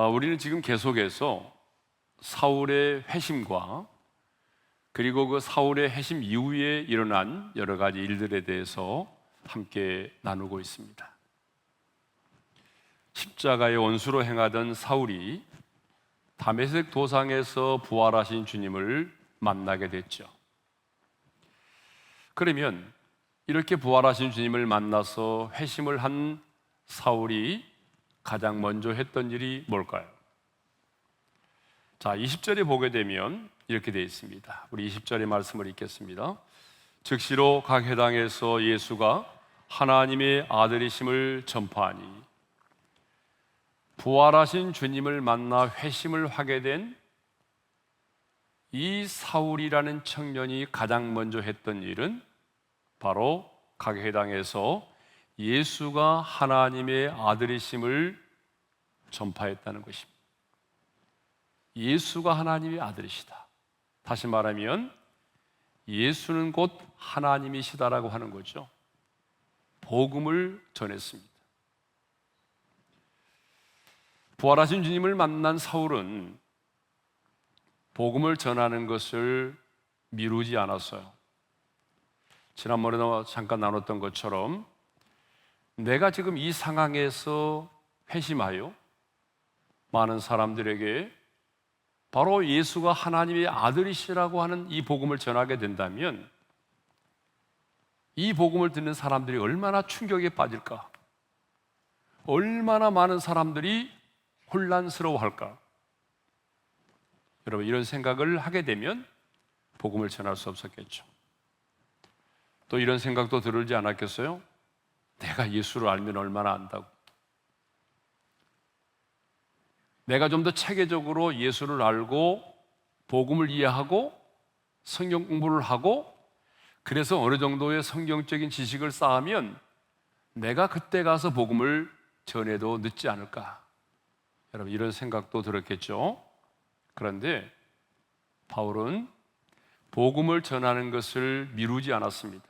우리는 지금 계속해서 사울의 회심과 그리고 그 사울의 회심 이후에 일어난 여러 가지 일들에 대해서 함께 나누고 있습니다. 십자가의 원수로 행하던 사울이 다메섹 도상에서 부활하신 주님을 만나게 됐죠. 그러면 이렇게 부활하신 주님을 만나서 회심을 한 사울이 가장 먼저 했던 일이 뭘까요? 자, 20절에 보게 되면 이렇게 되어 있습니다. 우리 20절의 말씀을 읽겠습니다. 즉시로 각 회당에서 예수가 하나님의 아들이심을 전파하니, 부활하신 주님을 만나 회심을 하게 된 이 사울이라는 청년이 가장 먼저 했던 일은 바로 각 회당에서 예수가 하나님의 아들이심을 전파했다는 것입니다. 예수가 하나님의 아들이시다. 다시 말하면 예수는 곧 하나님이시다라고 하는 거죠. 복음을 전했습니다. 부활하신 주님을 만난 사울은 복음을 전하는 것을 미루지 않았어요. 지난번에 잠깐 나눴던 것처럼 내가 지금 이 상황에서 회심하여 많은 사람들에게 바로 예수가 하나님의 아들이시라고 하는 이 복음을 전하게 된다면 이 복음을 듣는 사람들이 얼마나 충격에 빠질까? 얼마나 많은 사람들이 혼란스러워할까? 여러분, 이런 생각을 하게 되면 복음을 전할 수 없었겠죠. 또 이런 생각도 들지 않았겠어요? 내가 예수를 알면 얼마나 안다고. 내가 좀 더 체계적으로 예수를 알고 복음을 이해하고 성경 공부를 하고 그래서 어느 정도의 성경적인 지식을 쌓으면 내가 그때 가서 복음을 전해도 늦지 않을까. 여러분, 이런 생각도 들었겠죠. 그런데 바울은 복음을 전하는 것을 미루지 않았습니다.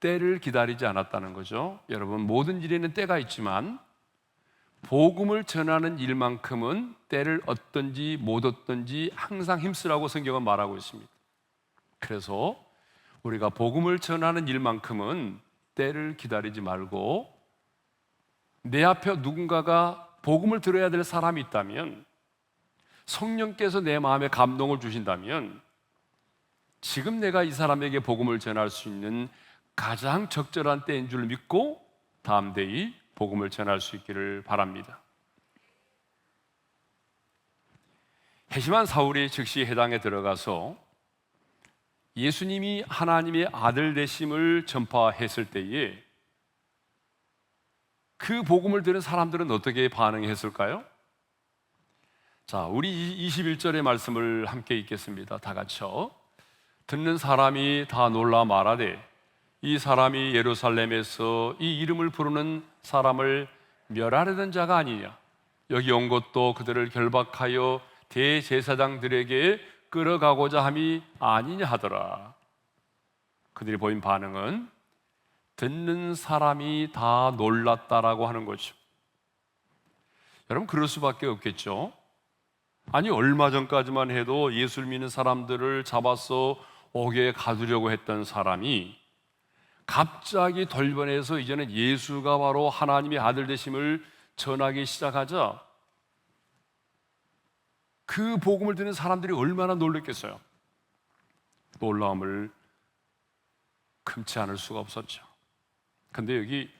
때를 기다리지 않았다는 거죠. 여러분, 모든 일에는 때가 있지만 복음을 전하는 일만큼은 때를 얻든지 못 얻든지 항상 힘쓰라고 성경은 말하고 있습니다. 그래서 우리가 복음을 전하는 일만큼은 때를 기다리지 말고 내 앞에 누군가가 복음을 들어야 될 사람이 있다면, 성령께서 내 마음에 감동을 주신다면 지금 내가 이 사람에게 복음을 전할 수 있는 가장 적절한 때인 줄 믿고 다음 데이 복음을 전할 수 있기를 바랍니다. 회심한 사울이 즉시 회당에 들어가서 예수님이 하나님의 아들 되심을 전파했을 때에 그 복음을 들은 사람들은 어떻게 반응했을까요? 자, 우리 21절의 말씀을 함께 읽겠습니다. 다 같이요. 듣는 사람이 다 놀라 말하되 이 사람이 예루살렘에서 이 이름을 부르는 사람을 멸하려던 자가 아니냐. 여기 온 것도 그들을 결박하여 대제사장들에게 끌어가고자 함이 아니냐 하더라. 그들이 보인 반응은 듣는 사람이 다 놀랐다라고 하는 거죠. 여러분, 그럴 수밖에 없겠죠. 아니, 얼마 전까지만 해도 예수를 믿는 사람들을 잡아서 옥에 가두려고 했던 사람이 갑자기 돌변해서 이제는 예수가 바로 하나님의 아들 되심을 전하기 시작하자 그 복음을 듣는 사람들이 얼마나 놀랐겠어요. 놀라움을 금치 않을 수가 없었죠. 근데 여기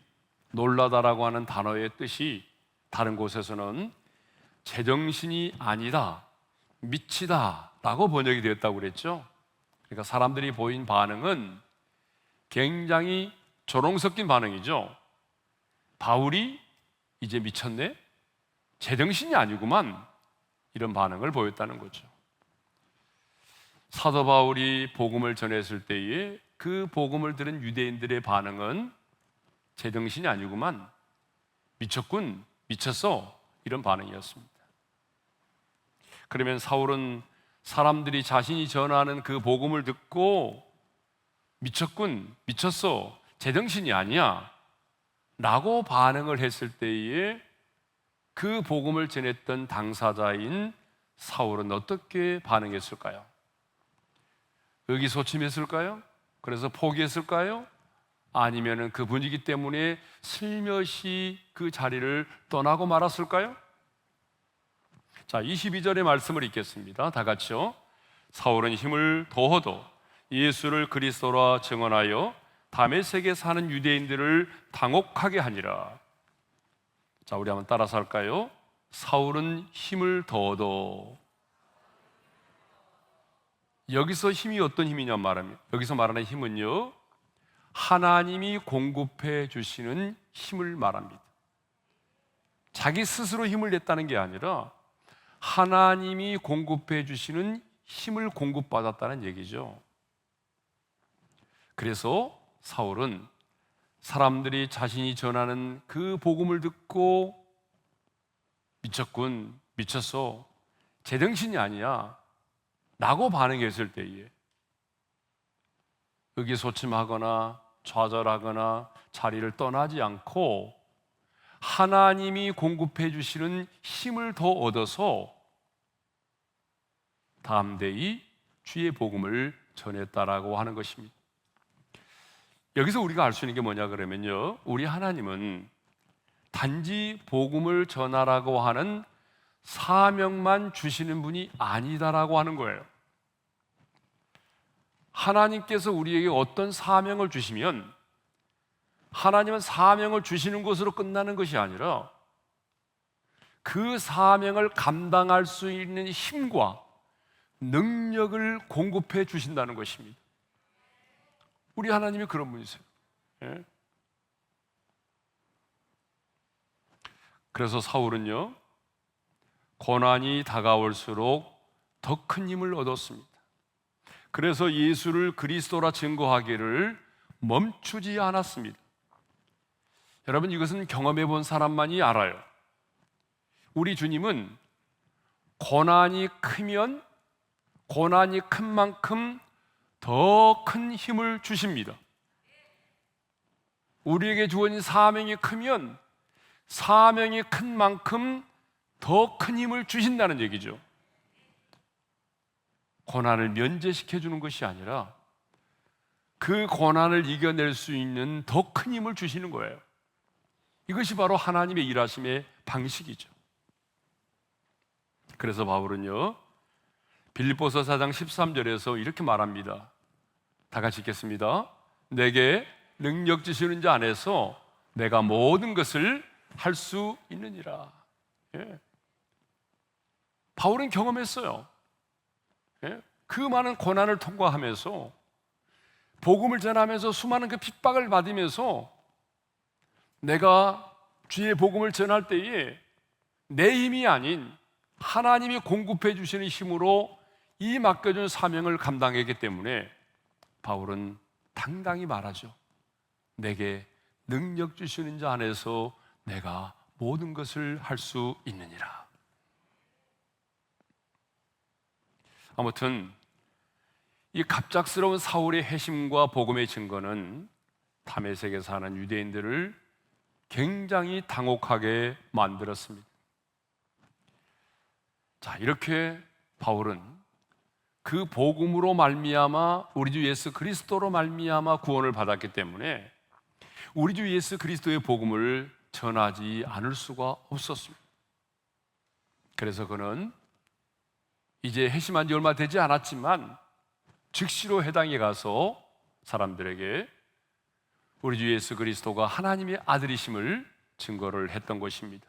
놀라다라고 하는 단어의 뜻이 다른 곳에서는 제정신이 아니다, 미치다 라고 번역이 되었다고 그랬죠. 그러니까 사람들이 보인 반응은 굉장히 조롱 섞인 반응이죠. 바울이 이제 미쳤네? 제정신이 아니구만. 이런 반응을 보였다는 거죠. 사도 바울이 복음을 전했을 때에 그 복음을 들은 유대인들의 반응은 제정신이 아니구만, 미쳤군, 미쳤어, 이런 반응이었습니다. 그러면 사울은 사람들이 자신이 전하는 그 복음을 듣고 미쳤군, 미쳤어, 제정신이 아니야 라고 반응을 했을 때에 그 복음을 전했던 당사자인 사울은 어떻게 반응했을까요? 의기소침했을까요? 그래서 포기했을까요? 아니면 그 분위기 때문에 슬며시 그 자리를 떠나고 말았을까요? 자, 22절의 말씀을 읽겠습니다. 다 같이요. 사울은 힘을 더하도 예수를 그리스도라 증언하여 다메섹에 사는 유대인들을 당혹하게 하니라. 자, 우리 한번 따라서 할까요? 사울은 힘을 더하도. 여기서 힘이 어떤 힘이냐 말하면, 여기서 말하는 힘은요, 하나님이 공급해 주시는 힘을 말합니다. 자기 스스로 힘을 냈다는 게 아니라 하나님이 공급해 주시는 힘을 공급받았다는 얘기죠. 그래서 사울은 사람들이 자신이 전하는 그 복음을 듣고 미쳤군, 미쳤어, 제정신이 아니야 라고 반응했을 때에 의기소침하거나 좌절하거나 자리를 떠나지 않고 하나님이 공급해 주시는 힘을 더 얻어서 담대히 주의 복음을 전했다라고 하는 것입니다. 여기서 우리가 알 수 있는 게 뭐냐 그러면요, 우리 하나님은 단지 복음을 전하라고 하는 사명만 주시는 분이 아니다라고 하는 거예요. 하나님께서 우리에게 어떤 사명을 주시면 하나님은 사명을 주시는 것으로 끝나는 것이 아니라 그 사명을 감당할 수 있는 힘과 능력을 공급해 주신다는 것입니다. 우리 하나님이 그런 분이세요. 예? 그래서 사울은요, 고난이 다가올수록 더 큰 힘을 얻었습니다. 그래서 예수를 그리스도라 증거하기를 멈추지 않았습니다. 여러분, 이것은 경험해 본 사람만이 알아요. 우리 주님은 고난이 크면 고난이 큰 만큼 더 큰 힘을 주십니다. 우리에게 주어진 사명이 크면 사명이 큰 만큼 더 큰 힘을 주신다는 얘기죠. 고난을 면제시켜 주는 것이 아니라 그 고난을 이겨낼 수 있는 더 큰 힘을 주시는 거예요. 이것이 바로 하나님의 일하심의 방식이죠. 그래서 바울은요, 빌립보서 4장 13절에서 이렇게 말합니다. 다 같이 읽겠습니다. 내게 능력 주시는 자 안에서 내가 모든 것을 할 수 있느니라. 예. 바울은 경험했어요. 예? 그 많은 고난을 통과하면서 복음을 전하면서 수많은 그 핍박을 받으면서 내가 주의 복음을 전할 때에 내 힘이 아닌 하나님이 공급해 주시는 힘으로 이 맡겨준 사명을 감당했기 때문에 바울은 당당히 말하죠. 내게 능력 주시는 자 안에서 내가 모든 것을 할 수 있느니라. 아무튼 이 갑작스러운 사울의 회심과 복음의 증거는 다메섹에 사는 유대인들을 굉장히 당혹하게 만들었습니다. 자, 이렇게 바울은 그 복음으로 말미암아 우리 주 예수 그리스도로 말미암아 구원을 받았기 때문에 우리 주 예수 그리스도의 복음을 전하지 않을 수가 없었습니다. 그래서 그는 이제 회심한 지 얼마 되지 않았지만 즉시로 회당에 가서 사람들에게 우리 주 예수 그리스도가 하나님의 아들이심을 증거를 했던 것입니다.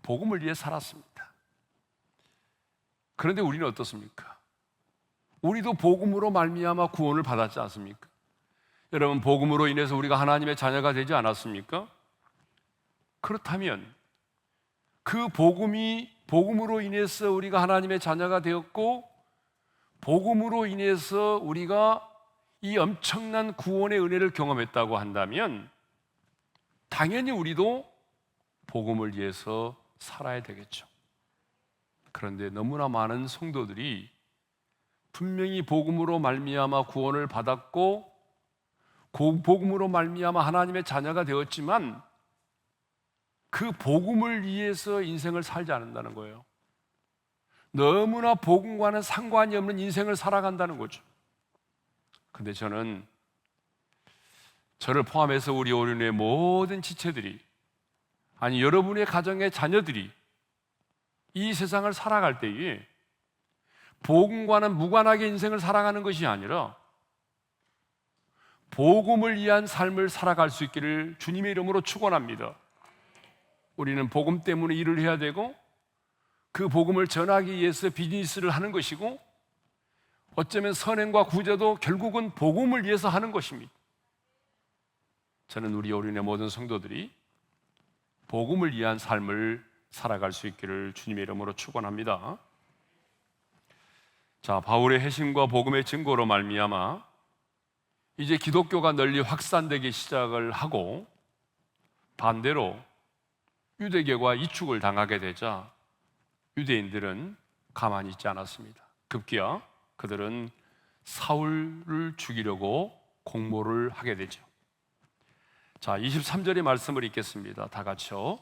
복음을 위해 살았습니다. 그런데 우리는 어떻습니까? 우리도 복음으로 말미암아 구원을 받았지 않습니까? 여러분, 복음으로 인해서 우리가 하나님의 자녀가 되지 않았습니까? 그렇다면 그 복음으로 인해서 우리가 하나님의 자녀가 되었고 복음으로 인해서 우리가 이 엄청난 구원의 은혜를 경험했다고 한다면 당연히 우리도 복음을 위해서 살아야 되겠죠. 그런데 너무나 많은 성도들이 분명히 복음으로 말미암아 구원을 받았고 복음으로 말미암아 하나님의 자녀가 되었지만 그 복음을 위해서 인생을 살지 않는다는 거예요. 너무나 복음과는 상관이 없는 인생을 살아간다는 거죠. 근데 저는 저를 포함해서 우리 오륜의 모든 지체들이, 아니 여러분의 가정의 자녀들이 이 세상을 살아갈 때에 복음과는 무관하게 인생을 살아가는 것이 아니라 복음을 위한 삶을 살아갈 수 있기를 주님의 이름으로 축원합니다. 우리는 복음 때문에 일을 해야 되고 그 복음을 전하기 위해서 비즈니스를 하는 것이고, 어쩌면 선행과 구제도 결국은 복음을 위해서 하는 것입니다. 저는 우리 오륜의 모든 성도들이 복음을 위한 삶을 살아갈 수 있기를 주님의 이름으로 축원합니다. 자, 바울의 회심과 복음의 증거로 말미암아 이제 기독교가 널리 확산되기 시작을 하고, 반대로 유대교가 이축을 당하게 되자 유대인들은 가만히 있지 않았습니다. 급기야 그들은 사울을 죽이려고 공모를 하게 되죠. 자, 23절의 말씀을 읽겠습니다. 다 같이요.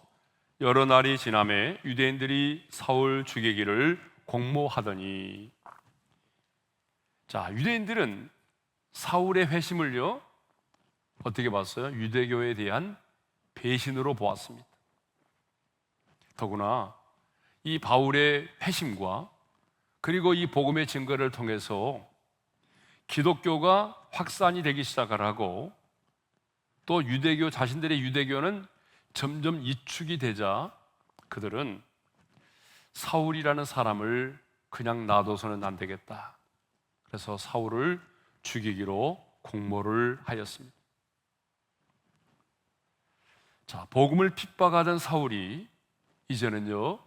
여러 날이 지나매 유대인들이 사울 죽이기를 공모하더니. 자, 유대인들은 사울의 회심을요 어떻게 봤어요? 유대교에 대한 배신으로 보았습니다. 더구나 이 바울의 회심과 그리고 이 복음의 증거를 통해서 기독교가 확산이 되기 시작을 하고, 또 유대교, 자신들의 유대교는 점점 이축이 되자 그들은 사울이라는 사람을 그냥 놔둬서는 안 되겠다. 그래서 사울을 죽이기로 공모를 하였습니다. 자, 복음을 핍박하던 사울이 이제는요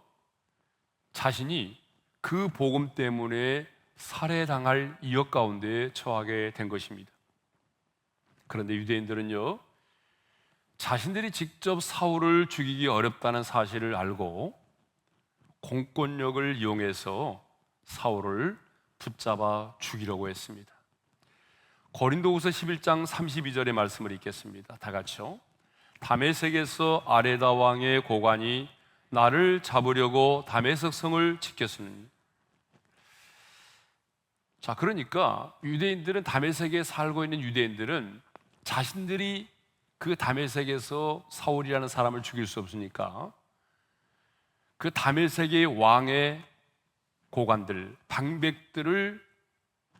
자신이 그 복음 때문에 살해당할 위협 가운데 처하게 된 것입니다. 그런데 유대인들은요 자신들이 직접 사울을 죽이기 어렵다는 사실을 알고 공권력을 이용해서 사울을 붙잡아 죽이려고 했습니다. 고린도후서 11장 32절의 말씀을 읽겠습니다. 다 같이요. 다메섹에서 아레다 왕의 고관이 나를 잡으려고 다메섹 성을 지켰으니. 자, 그러니까 유대인들은, 다메섹에 살고 있는 유대인들은 자신들이 그 다메섹에서 사울이라는 사람을 죽일 수 없으니까 그 다메섹의 왕의 고관들, 방백들을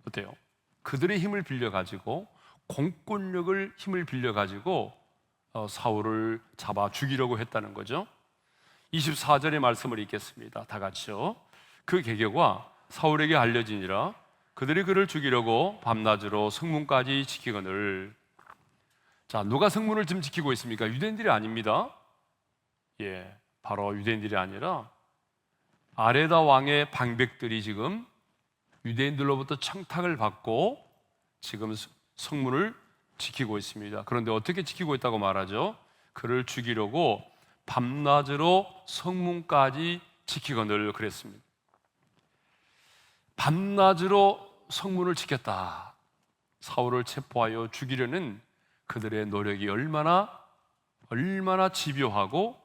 어때요? 그들의 힘을 빌려가지고, 공권력을 힘을 빌려가지고 사울을 잡아 죽이려고 했다는 거죠. 24절의 말씀을 읽겠습니다. 다 같이요. 그 계교가 사울에게 알려지니라. 그들이 그를 죽이려고 밤낮으로 성문까지 지키거늘. 자, 누가 성문을 지금 지키고 있습니까? 유대인들이 아닙니다. 예, 바로 유대인들이 아니라 아레다 왕의 방백들이 지금 유대인들로부터 청탁을 받고 지금 성문을 지키고 있습니다. 그런데 어떻게 지키고 있다고 말하죠? 그를 죽이려고 밤낮으로 성문까지 지키거늘 그랬습니다. 밤낮으로 성문을 지켰다. 사울을 체포하여 죽이려는 그들의 노력이 얼마나 집요하고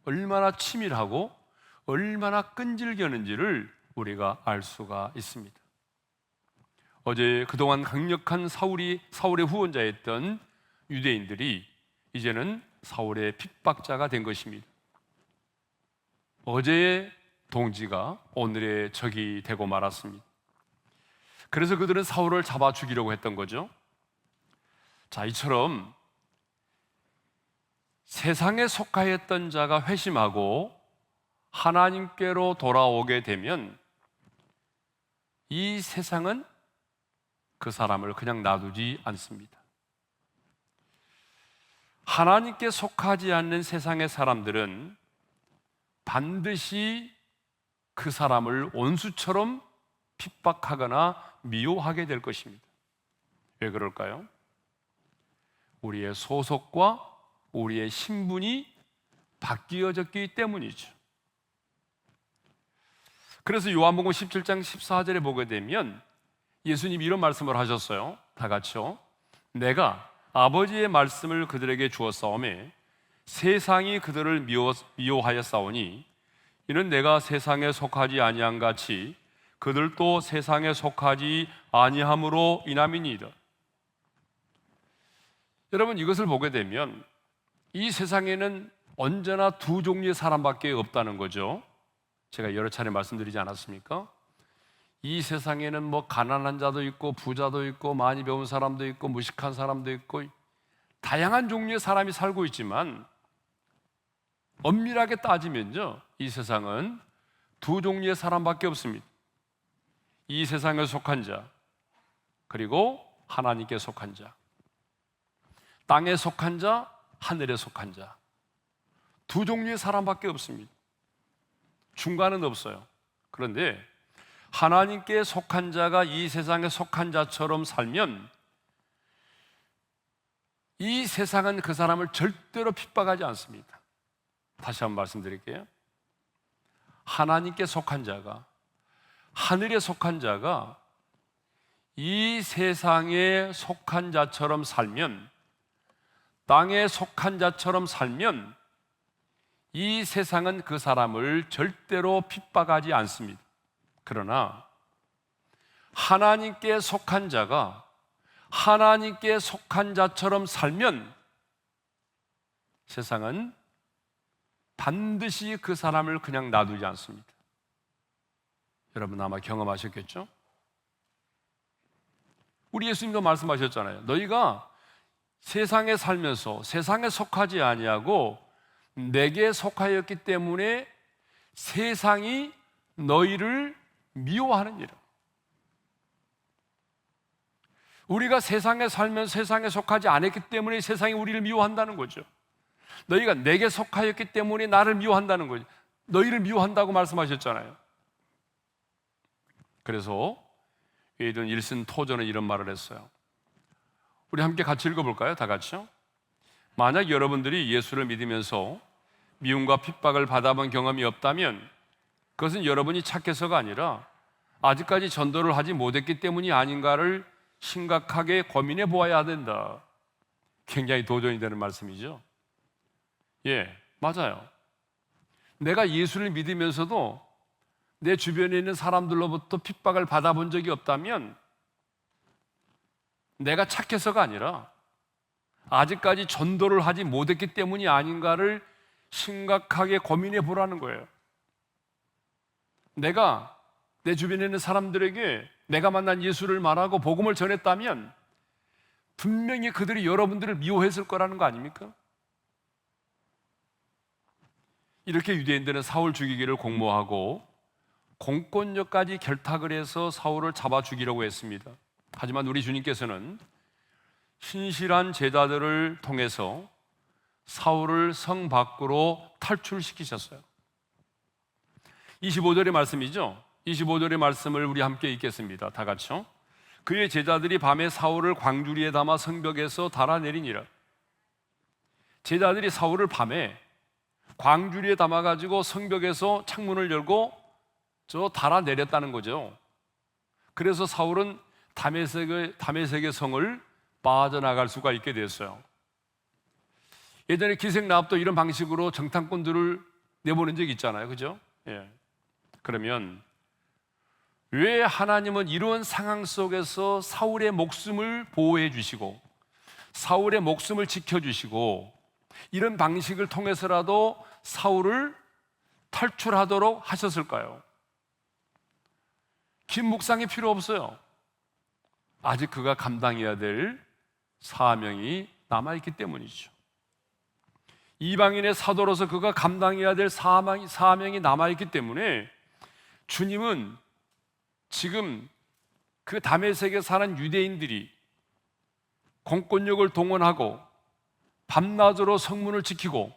얼마나 치밀하고 얼마나 끈질겼는지를 우리가 알 수가 있습니다. 어제 그동안 강력한 사울의 후원자였던 유대인들이 이제는 사울의 핍박자가 된 것입니다. 어제의 동지가 오늘의 적이 되고 말았습니다. 그래서 그들은 사울을 잡아 죽이려고 했던 거죠. 자, 이처럼 세상에 속하였던 자가 회심하고 하나님께로 돌아오게 되면 이 세상은 그 사람을 그냥 놔두지 않습니다. 하나님께 속하지 않는 세상의 사람들은 반드시 그 사람을 원수처럼 핍박하거나 미워하게 될 것입니다. 왜 그럴까요? 우리의 소속과 우리의 신분이 바뀌어졌기 때문이죠. 그래서 요한복음 17장 14절에 보게 되면 예수님이 이런 말씀을 하셨어요. 다 같이요. 내가 아버지의 말씀을 그들에게 주었사오매 세상이 그들을 미워하였사오니 이는 내가 세상에 속하지 아니한 같이 그들도 세상에 속하지 아니함으로 인함이니이다. 여러분, 이것을 보게 되면 이 세상에는 언제나 두 종류의 사람밖에 없다는 거죠. 제가 여러 차례 말씀드리지 않았습니까? 이 세상에는 뭐 가난한 자도 있고 부자도 있고 많이 배운 사람도 있고 무식한 사람도 있고 다양한 종류의 사람이 살고 있지만 엄밀하게 따지면요, 이 세상은 두 종류의 사람밖에 없습니다. 이 세상에 속한 자, 그리고 하나님께 속한 자. 땅에 속한 자, 하늘에 속한 자. 두 종류의 사람밖에 없습니다. 중간은 없어요. 그런데 하나님께 속한 자가 이 세상에 속한 자처럼 살면 이 세상은 그 사람을 절대로 핍박하지 않습니다. 다시 한번 말씀드릴게요. 하나님께 속한 자가, 하늘에 속한 자가 이 세상에 속한 자처럼 살면, 땅에 속한 자처럼 살면 이 세상은 그 사람을 절대로 핍박하지 않습니다. 그러나 하나님께 속한 자가 하나님께 속한 자처럼 살면 세상은 반드시 그 사람을 그냥 놔두지 않습니다. 여러분 아마 경험하셨겠죠? 우리 예수님도 말씀하셨잖아요. 너희가 세상에 살면서 세상에 속하지 아니하고 내게 속하였기 때문에 세상이 너희를 미워하느니라. 우리가 세상에 살면 세상에 속하지 않았기 때문에 세상이 우리를 미워한다는 거죠. 너희가 내게 속하였기 때문에 나를 미워한다는 거죠. 너희를 미워한다고 말씀하셨잖아요. 그래서 웨이든 일슨 토저는 이런 말을 했어요. 우리 함께 같이 읽어볼까요? 다 같이요. 만약 여러분들이 예수를 믿으면서 미움과 핍박을 받아본 경험이 없다면 그것은 여러분이 착해서가 아니라 아직까지 전도를 하지 못했기 때문이 아닌가를 심각하게 고민해 보아야 된다. 굉장히 도전이 되는 말씀이죠. 예, 맞아요. 내가 예수를 믿으면서도 내 주변에 있는 사람들로부터 핍박을 받아본 적이 없다면 내가 착해서가 아니라 아직까지 전도를 하지 못했기 때문이 아닌가를 심각하게 고민해 보라는 거예요. 내가 내 주변에 있는 사람들에게 내가 만난 예수를 말하고 복음을 전했다면 분명히 그들이 여러분들을 미워했을 거라는 거 아닙니까? 이렇게 유대인들은 사울 죽이기를 공모하고 공권력까지 결탁을 해서 사울을 잡아 죽이려고 했습니다. 하지만 우리 주님께서는 신실한 제자들을 통해서 사울을 성 밖으로 탈출시키셨어요. 25절의 말씀이죠. 25절의 말씀을 우리 함께 읽겠습니다. 다 같이요. 그의 제자들이 밤에 사울을 광주리에 담아 성벽에서 달아내리니라. 제자들이 사울을 밤에 광주리에 담아가지고 성벽에서 창문을 열고 달아내렸다는 거죠. 그래서 사울은 다메섹의 성을 빠져나갈 수가 있게 됐어요. 예전에 기생라합도 이런 방식으로 정탐꾼들을 내보낸 적이 있잖아요. 그죠? 예. 그러면 왜 하나님은 이런 상황 속에서 사울의 목숨을 보호해 주시고 사울의 목숨을 지켜주시고 이런 방식을 통해서라도 사울을 탈출하도록 하셨을까요? 긴 묵상이 필요 없어요. 아직 그가 감당해야 될 사명이 남아있기 때문이죠. 이방인의 사도로서 그가 감당해야 될 사명이 남아있기 때문에 주님은 지금 그 다메섹에 사는 유대인들이 공권력을 동원하고 밤낮으로 성문을 지키고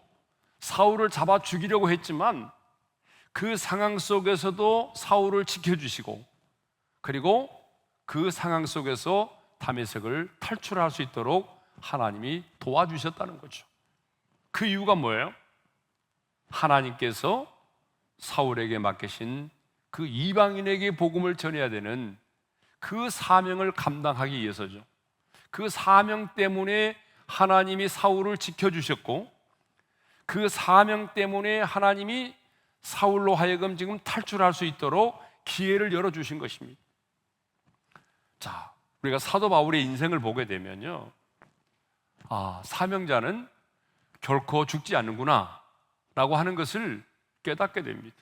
사울을 잡아 죽이려고 했지만 그 상황 속에서도 사울을 지켜주시고 그리고 그 상황 속에서 다메섹을 탈출할 수 있도록 하나님이 도와주셨다는 거죠. 그 이유가 뭐예요? 하나님께서 사울에게 맡기신 그 이방인에게 복음을 전해야 되는 그 사명을 감당하기 위해서죠. 그 사명 때문에 하나님이 사울을 지켜주셨고 그 사명 때문에 하나님이 사울로 하여금 지금 탈출할 수 있도록 기회를 열어주신 것입니다. 자, 우리가 사도 바울의 인생을 보게 되면요, 사명자는 결코 죽지 않는구나 라고 하는 것을 깨닫게 됩니다.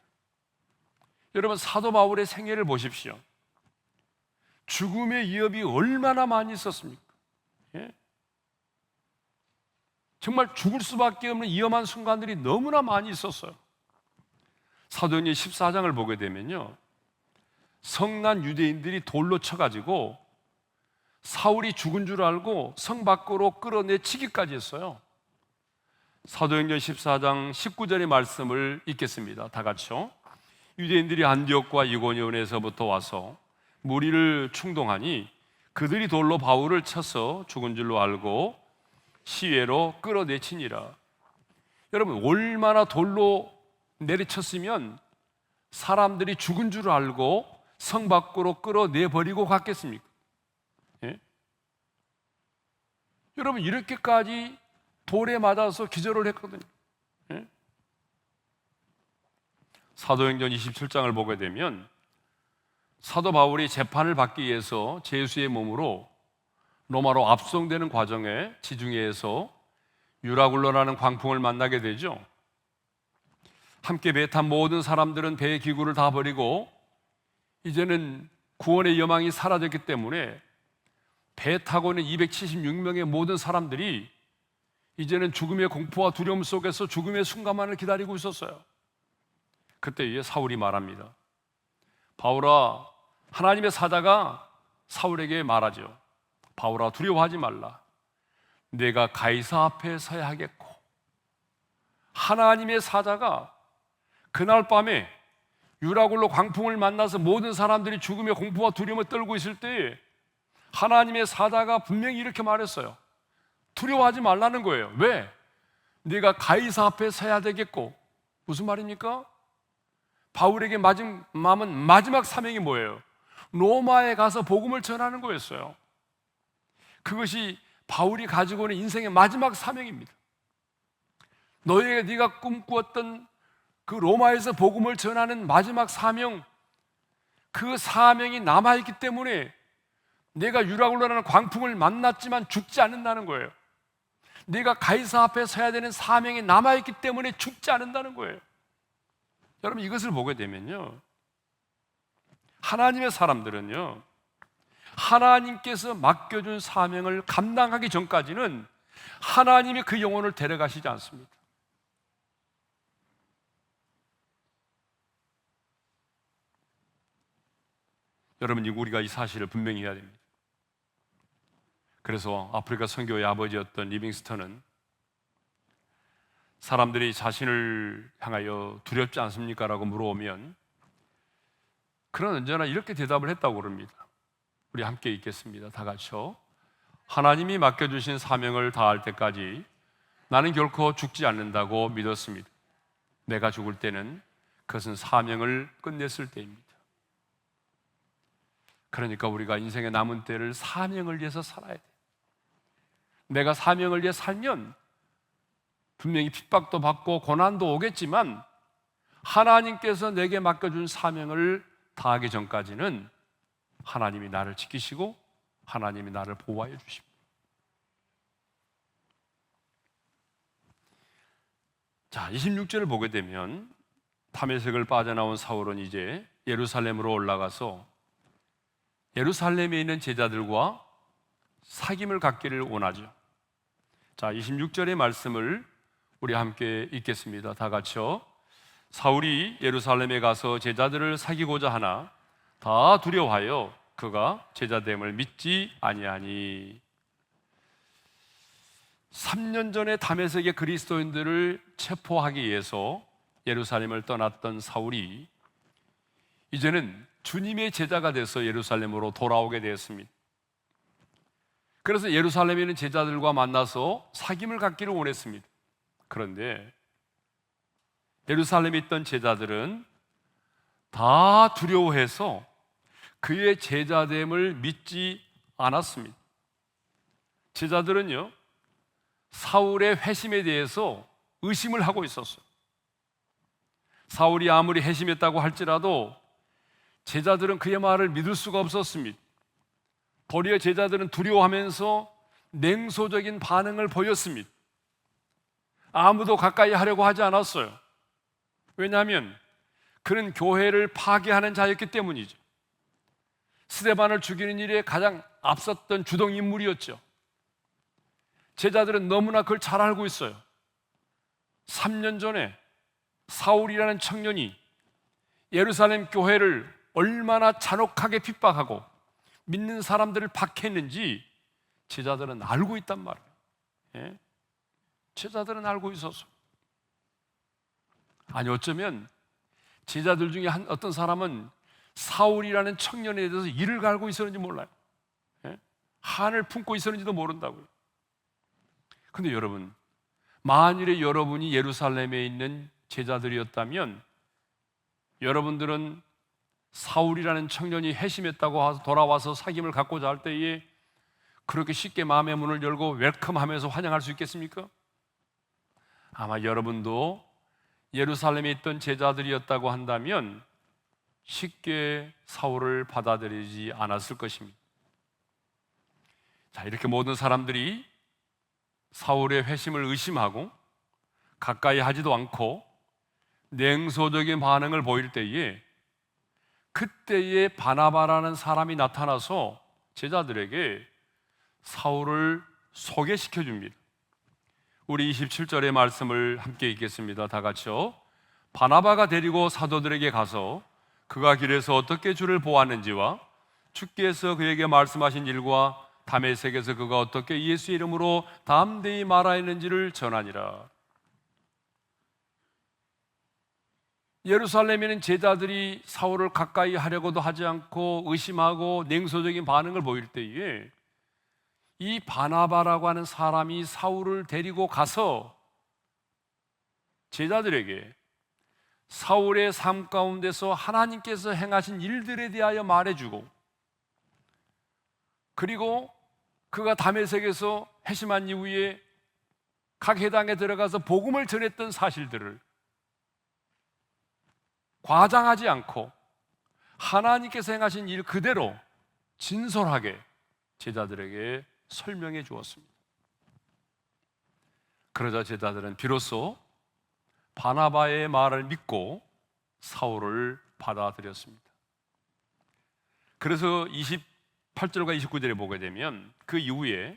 여러분, 사도 바울의 생애를 보십시오. 죽음의 위협이 얼마나 많이 있었습니까? 예? 정말 죽을 수밖에 없는 위험한 순간들이 너무나 많이 있었어요. 사도행전 14장을 보게 되면요, 성난 유대인들이 돌로 쳐가지고 사울이 죽은 줄 알고 성 밖으로 끌어내치기까지 했어요. 사도행전 14장 19절의 말씀을 읽겠습니다. 다 같이요. 유대인들이 안디옥과 이고니온에서부터 와서 무리를 충동하니 그들이 돌로 바울을 쳐서 죽은 줄로 알고 시외로 끌어내치니라. 여러분, 얼마나 돌로 내리쳤으면 사람들이 죽은 줄 알고 성 밖으로 끌어내버리고 갔겠습니까? 예? 여러분, 이렇게까지 돌에 맞아서 기절을 했거든요. 예? 사도행전 27장을 보게 되면 사도 바울이 재판을 받기 위해서 제수의 몸으로 로마로 압송되는 과정에 지중해에서 유라굴로라는 광풍을 만나게 되죠. 함께 배 탄 모든 사람들은 배의 기구를 다 버리고 이제는 구원의 여망이 사라졌기 때문에 배 타고 있는 276명의 모든 사람들이 이제는 죽음의 공포와 두려움 속에서 죽음의 순간만을 기다리고 있었어요. 그때 사울이 말합니다. 바울아, 하나님의 사자가 사울에게 말하죠. 바울아, 두려워하지 말라. 내가 가이사 앞에 서야 하겠고. 하나님의 사자가 그날 밤에 유라굴로 광풍을 만나서 모든 사람들이 죽음의 공포와 두려움을 떨고 있을 때 하나님의 사자가 분명히 이렇게 말했어요. 두려워하지 말라는 거예요. 왜? 네가 가이사 앞에 서야 되겠고. 무슨 말입니까? 바울에게 남은 마지막 사명이 뭐예요? 로마에 가서 복음을 전하는 거였어요. 그것이 바울이 가지고 있는 인생의 마지막 사명입니다. 너에게 네가 꿈꾸었던 그 로마에서 복음을 전하는 마지막 사명, 그 사명이 남아있기 때문에 내가 유라굴로라는 광풍을 만났지만 죽지 않는다는 거예요. 내가 가이사 앞에 서야 되는 사명이 남아있기 때문에 죽지 않는다는 거예요. 여러분, 이것을 보게 되면요, 하나님의 사람들은요, 하나님께서 맡겨준 사명을 감당하기 전까지는 하나님이 그 영혼을 데려가시지 않습니다. 여러분, 우리가 이 사실을 분명히 해야 됩니다. 그래서 아프리카 선교의 아버지였던 리빙스턴은 사람들이 자신을 향하여 두렵지 않습니까? 라고 물어오면 그는 언제나 이렇게 대답을 했다고 그럽니다. 우리 함께 읽겠습니다. 다 같이요. 하나님이 맡겨주신 사명을 다할 때까지 나는 결코 죽지 않는다고 믿었습니다. 내가 죽을 때는 그것은 사명을 끝냈을 때입니다. 그러니까 우리가 인생의 남은 때를 사명을 위해서 살아야 돼요. 내가 사명을 위해 살면 분명히 핍박도 받고 고난도 오겠지만 하나님께서 내게 맡겨준 사명을 다하기 전까지는 하나님이 나를 지키시고 하나님이 나를 보호하여 주십니다. 자, 26절을 보게 되면 다메섹을 빠져나온 사울은 이제 예루살렘으로 올라가서 예루살렘에 있는 제자들과 사귐을 갖기를 원하죠. 자, 26절의 말씀을 우리 함께 읽겠습니다. 다 같이요. 사울이 예루살렘에 가서 제자들을 사귀고자 하나 다 두려워하여 그가 제자됨을 믿지 아니하니. 3년 전에 다메섹의 그리스도인들을 체포하기 위해서 예루살렘을 떠났던 사울이 이제는 주님의 제자가 돼서 예루살렘으로 돌아오게 되었습니다. 그래서 예루살렘에 있는 제자들과 만나서 사귐을 갖기를 원했습니다. 그런데 예루살렘에 있던 제자들은 다 두려워해서 그의 제자됨을 믿지 않았습니다. 제자들은요, 사울의 회심에 대해서 의심을 하고 있었어요. 사울이 아무리 회심했다고 할지라도 제자들은 그의 말을 믿을 수가 없었습니다. 도리어 제자들은 두려워하면서 냉소적인 반응을 보였습니다. 아무도 가까이 하려고 하지 않았어요. 왜냐하면 그는 교회를 파괴하는 자였기 때문이죠. 스데반을 죽이는 일에 가장 앞섰던 주동인물이었죠. 제자들은 너무나 그걸 잘 알고 있어요. 3년 전에 사울이라는 청년이 예루살렘 교회를 얼마나 잔혹하게 핍박하고 믿는 사람들을 박해했는지 제자들은 알고 있단 말이에요. 예? 제자들은 알고 있었어요. 아니, 어쩌면 제자들 중에 어떤 사람은 사울이라는 청년에 대해서 이를 갈고 있었는지 몰라요. 예? 한을 품고 있었는지도 모른다고요. 근데 여러분, 만일에 여러분이 예루살렘에 있는 제자들이었다면 여러분들은 사울이라는 청년이 회심했다고 돌아와서 사귐을 갖고자 할 때에 그렇게 쉽게 마음의 문을 열고 웰컴하면서 환영할 수 있겠습니까? 아마 여러분도 예루살렘에 있던 제자들이었다고 한다면 쉽게 사울을 받아들이지 않았을 것입니다. 자, 이렇게 모든 사람들이 사울의 회심을 의심하고 가까이 하지도 않고 냉소적인 반응을 보일 때에 그때에 바나바라는 사람이 나타나서 제자들에게 사울을 소개시켜 줍니다. 우리 27절의 말씀을 함께 읽겠습니다. 다 같이요. 바나바가 데리고 사도들에게 가서 그가 길에서 어떻게 주를 보았는지와 주께서 그에게 말씀하신 일과 다메섹에서 그가 어떻게 예수의 이름으로 담대히 말하였는지를 전하니라. 예루살렘에는 제자들이 사울을 가까이 하려고도 하지 않고 의심하고 냉소적인 반응을 보일 때에 이 바나바라고 하는 사람이 사울을 데리고 가서 제자들에게 사울의 삶 가운데서 하나님께서 행하신 일들에 대하여 말해주고, 그리고 그가 다메섹에서 회심한 이후에 각 회당에 들어가서 복음을 전했던 사실들을 과장하지 않고 하나님께서 행하신 일 그대로 진솔하게 제자들에게 설명해 주었습니다. 그러자 제자들은 비로소 바나바의 말을 믿고 사울을 받아들였습니다. 그래서 28절과 29절에 보게 되면 그 이후에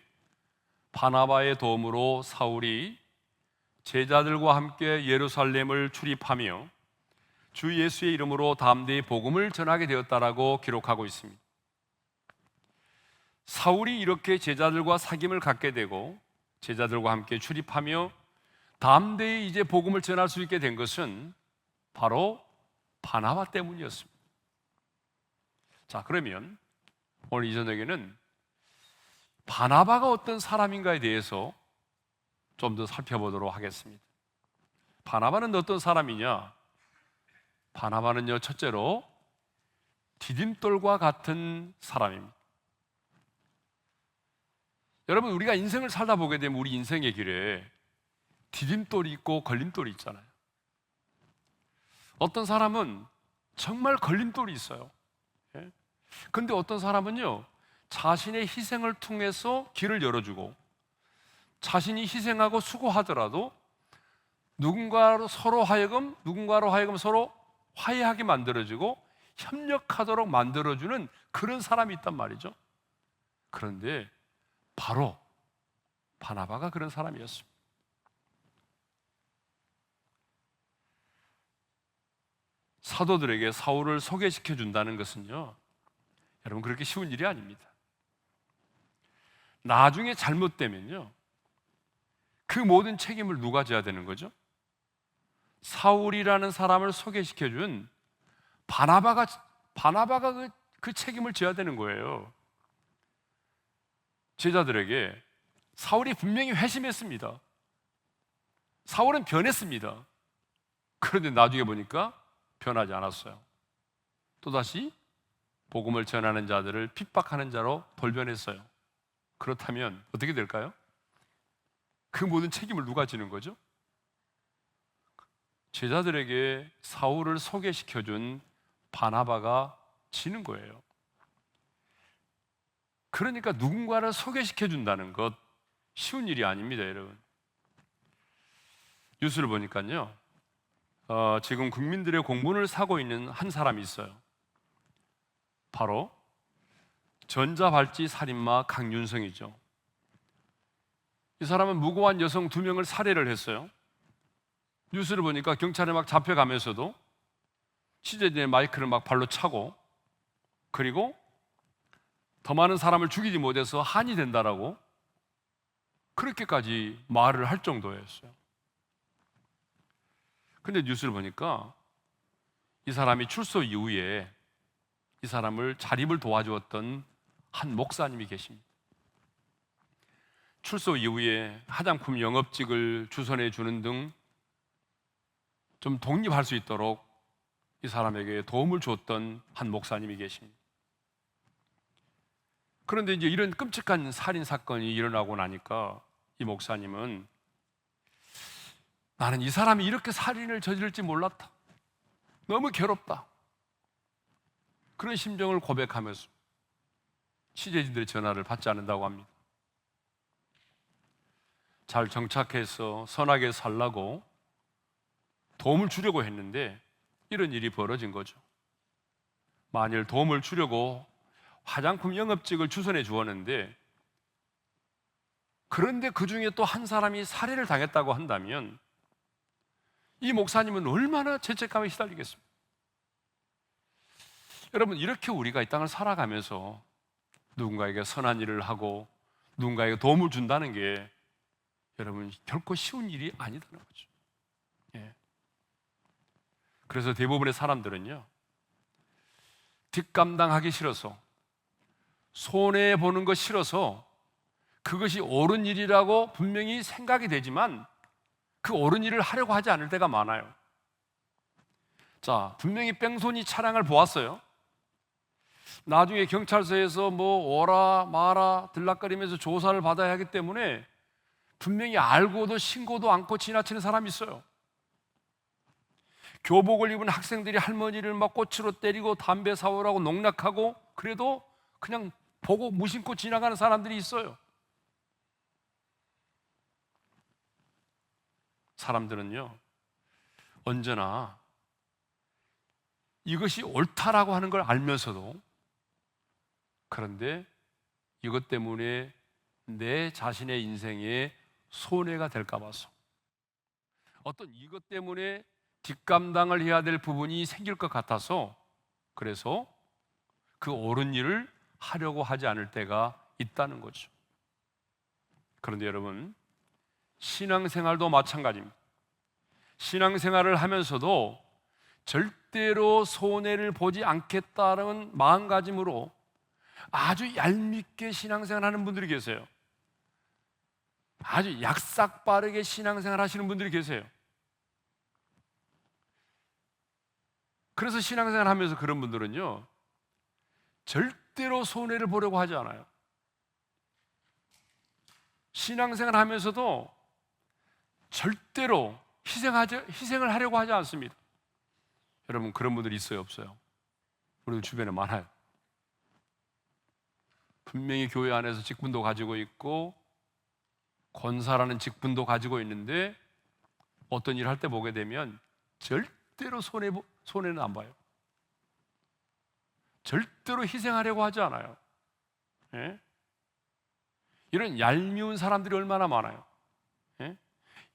바나바의 도움으로 사울이 제자들과 함께 예루살렘을 출입하며 주 예수의 이름으로 담대히 복음을 전하게 되었다라고 기록하고 있습니다. 사울이 이렇게 제자들과 사귐을 갖게 되고 제자들과 함께 출입하며 담대히 이제 복음을 전할 수 있게 된 것은 바로 바나바 때문이었습니다. 자, 그러면 오늘 이 저녁에는 바나바가 어떤 사람인가에 대해서 좀 더 살펴보도록 하겠습니다. 바나바는 어떤 사람이냐? 바나바는요, 첫째로 디딤돌과 같은 사람입니다. 여러분, 우리가 인생을 살다 보게 되면 우리 인생의 길에 디딤돌이 있고 걸림돌이 있잖아요. 어떤 사람은 정말 걸림돌이 있어요. 그런데 어떤 사람은요, 자신의 희생을 통해서 길을 열어주고 자신이 희생하고 수고하더라도 누군가로 하여금 서로 화해하게 만들어주고 협력하도록 만들어주는 그런 사람이 있단 말이죠. 그런데 바로 바나바가 그런 사람이었습니다. 사도들에게 사울을 소개시켜 준다는 것은요, 여러분, 그렇게 쉬운 일이 아닙니다. 나중에 잘못되면요, 그 모든 책임을 누가 져야 되는 거죠? 사울이라는 사람을 소개시켜 준 바나바가 그 책임을 져야 되는 거예요. 제자들에게 사울이 분명히 회심했습니다. 사울은 변했습니다. 그런데 나중에 보니까 변하지 않았어요. 또다시 복음을 전하는 자들을 핍박하는 자로 돌변했어요. 그렇다면 어떻게 될까요? 그 모든 책임을 누가 지는 거죠? 제자들에게 사울을 소개시켜준 바나바가 지는 거예요. 그러니까 누군가를 소개시켜준다는 것 쉬운 일이 아닙니다, 여러분. 뉴스를 보니까요, 지금 국민들의 공분을 사고 있는 한 사람이 있어요. 바로 전자발찌 살인마 강윤성이죠. 이 사람은 무고한 여성 2명을 살해를 했어요. 뉴스를 보니까 경찰에 막 잡혀가면서도 취재진의 마이크를 막 발로 차고, 그리고 더 많은 사람을 죽이지 못해서 한이 된다라고 그렇게까지 말을 할 정도였어요. 근데 뉴스를 보니까 이 사람이 출소 이후에 이 사람을 자립을 도와주었던 한 목사님이 계십니다. 출소 이후에 화장품 영업직을 주선해 주는 등 좀 독립할 수 있도록 이 사람에게 도움을 줬던 한 목사님이 계십니다. 그런데 이제 이런 끔찍한 살인 사건이 일어나고 나니까 이 목사님은 나는 이 사람이 이렇게 살인을 저지를지 몰랐다. 너무 괴롭다. 그런 심정을 고백하면서 취재진들의 전화를 받지 않는다고 합니다. 잘 정착해서 선하게 살라고 도움을 주려고 했는데 이런 일이 벌어진 거죠. 만일 도움을 주려고 화장품 영업직을 주선해 주었는데, 그런데 그 중에 또 한 사람이 살해를 당했다고 한다면 이 목사님은 얼마나 죄책감에 시달리겠습니까? 여러분, 이렇게 우리가 이 땅을 살아가면서 누군가에게 선한 일을 하고 누군가에게 도움을 준다는 게 여러분 결코 쉬운 일이 아니다는 거죠. 예. 그래서 대부분의 사람들은요, 뒷감당하기 싫어서, 손해보는 거 싫어서 그것이 옳은 일이라고 분명히 생각이 되지만 그 옳은 일을 하려고 하지 않을 때가 많아요. 자, 분명히 뺑소니 차량을 보았어요. 나중에 경찰서에서 뭐 오라 마라 들락거리면서 조사를 받아야 하기 때문에 분명히 알고도 신고도 않고 지나치는 사람이 있어요. 교복을 입은 학생들이 할머니를 막 꼬치로 때리고 담배 사오라고 농락하고, 그래도 그냥 보고 무심코 지나가는 사람들이 있어요. 사람들은요, 언제나 이것이 옳다라고 하는 걸 알면서도, 그런데 이것 때문에 내 자신의 인생에 손해가 될까 봐서, 어떤 이것 때문에 뒷감당을 해야 될 부분이 생길 것 같아서, 그래서 그 옳은 일을 하려고 하지 않을 때가 있다는 거죠. 그런데 여러분, 신앙생활도 마찬가지입니다. 신앙생활을 하면서도 절대로 손해를 보지 않겠다는 마음가짐으로 아주 얄밉게 신앙생활 하는 분들이 계세요. 아주 약삭 빠르게 신앙생활 하시는 분들이 계세요. 그래서 신앙생활 하면서 그런 분들은요, 절대로 손해를 보려고 하지 않아요. 신앙생활 하면서도 절대로 희생을 하려고 하지 않습니다. 여러분, 그런 분들이 있어요, 없어요? 우리 주변에 많아요. 분명히 교회 안에서 직분도 가지고 있고 권사라는 직분도 가지고 있는데 어떤 일을 할 때 보게 되면 절대로 손해는 안 봐요. 절대로 희생하려고 하지 않아요. 예? 이런 얄미운 사람들이 얼마나 많아요. 예?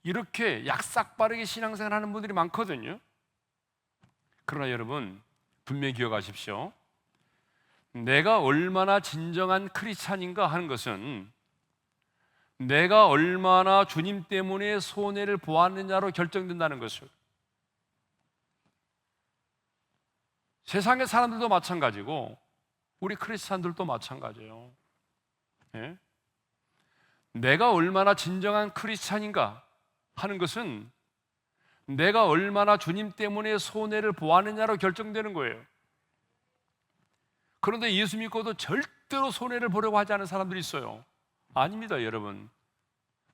이렇게 약삭빠르게 신앙생활 하는 분들이 많거든요. 그러나 여러분, 분명히 기억하십시오. 내가 얼마나 진정한 크리스찬인가 하는 것은 내가 얼마나 주님 때문에 손해를 보았느냐로 결정된다는 것을. 세상의 사람들도 마찬가지고 우리 크리스찬들도 마찬가지예요. 예? 내가 얼마나 진정한 크리스찬인가 하는 것은 내가 얼마나 주님 때문에 손해를 보았느냐로 결정되는 거예요. 그런데 예수 믿고도 절대로 손해를 보려고 하지 않은 사람들이 있어요. 아닙니다, 여러분.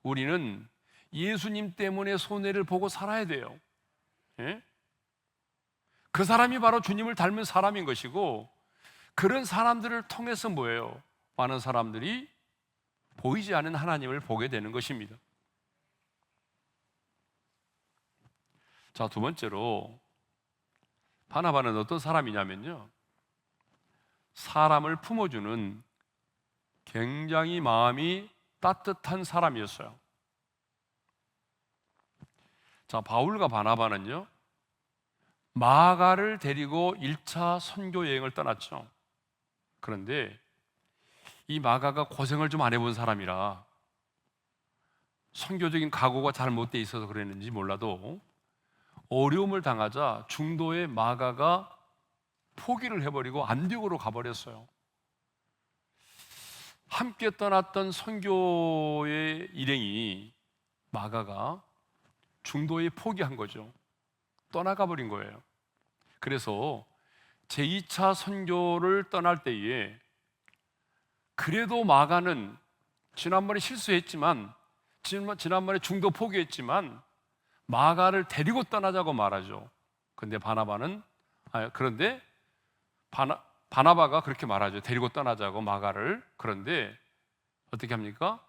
우리는 예수님 때문에 손해를 보고 살아야 돼요. 예? 그 사람이 바로 주님을 닮은 사람인 것이고, 그런 사람들을 통해서 뭐예요? 많은 사람들이 보이지 않는 하나님을 보게 되는 것입니다. 자, 두 번째로 바나바는 어떤 사람이냐면요, 사람을 품어주는 굉장히 마음이 따뜻한 사람이었어요. 자, 바울과 바나바는요, 마가를 데리고 1차 선교 여행을 떠났죠. 그런데 이 마가가 고생을 좀 안 해본 사람이라 선교적인 각오가 잘 못 돼 있어서 그랬는지 몰라도 어려움을 당하자 중도의 마가가 포기를 해버리고 안디옥으로 가버렸어요. 함께 떠났던 선교의 일행이 마가가 중도에 포기한 거죠. 떠나가 버린 거예요. 그래서 제2차 선교를 떠날 때에 그래도 마가는 지난번에 실수했지만, 지난번에 중도 포기했지만 마가를 데리고 떠나자고 말하죠. 그런데 바나바가 그렇게 말하죠. 데리고 떠나자고 마가를. 그런데 어떻게 합니까?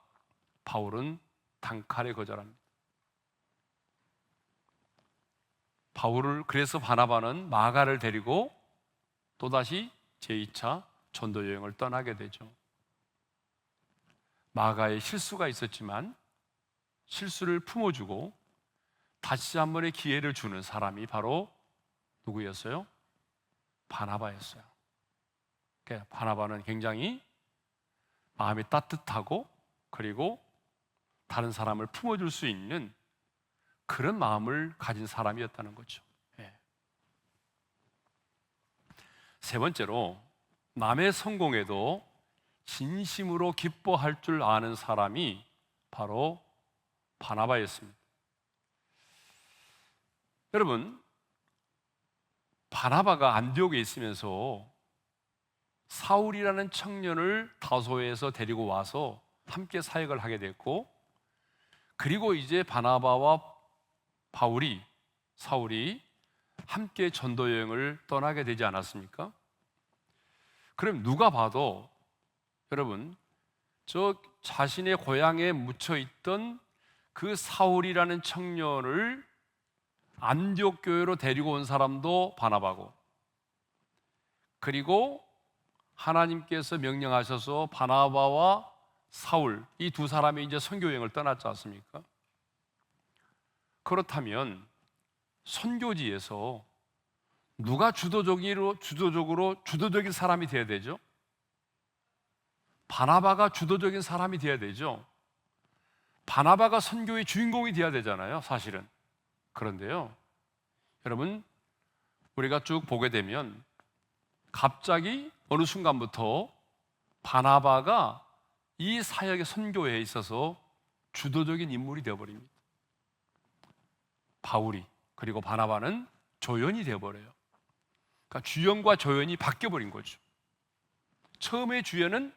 바울은 단칼에 거절합니다. 그래서 바나바는 마가를 데리고 또다시 제2차 전도 여행을 떠나게 되죠. 마가의 실수가 있었지만 실수를 품어주고 다시 한 번의 기회를 주는 사람이 바로 누구였어요? 바나바였어요. 바나바는 굉장히 마음이 따뜻하고, 그리고 다른 사람을 품어줄 수 있는 그런 마음을 가진 사람이었다는 거죠. 세 번째로, 남의 성공에도 진심으로 기뻐할 줄 아는 사람이 바로 바나바였습니다. 여러분, 바나바가 안디옥에 있으면서 사울이라는 청년을 다소에서 데리고 와서 함께 사역을 하게 됐고, 그리고 이제 바나바와 사울이 함께 전도 여행을 떠나게 되지 않았습니까? 그럼 누가 봐도 여러분, 저 자신의 고향에 묻혀 있던 그 사울이라는 청년을 안디옥 교회로 데리고 온 사람도 바나바고, 그리고 하나님께서 명령하셔서 바나바와 사울, 이 두 사람이 이제 선교 여행을 떠났지 않습니까? 그렇다면 선교지에서 누가 주도적인 사람이 되어야 되죠? 바나바가 주도적인 사람이 되어야 되죠. 바나바가 선교의 주인공이 되어야 되잖아요, 사실은. 그런데요, 여러분, 우리가 쭉 보게 되면 갑자기 어느 순간부터 바나바가 이 사역의 선교에 있어서 주도적인 인물이 되어버립니다. 바울이, 그리고 바나바는 조연이 되어버려요. 그러니까 주연과 조연이 바뀌어버린 거죠. 처음에 주연은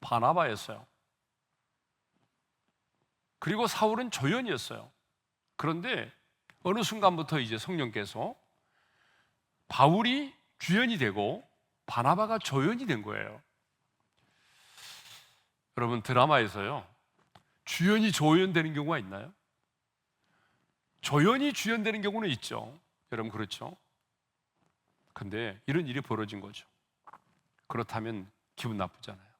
바나바였어요. 그리고 사울은 조연이었어요. 그런데 어느 순간부터 이제 성령께서 바울이 주연이 되고 바나바가 조연이 된 거예요. 여러분, 드라마에서요, 주연이 조연되는 경우가 있나요? 조연이 주연되는 경우는 있죠. 여러분, 그렇죠? 근데 이런 일이 벌어진 거죠. 그렇다면 기분 나쁘잖아요.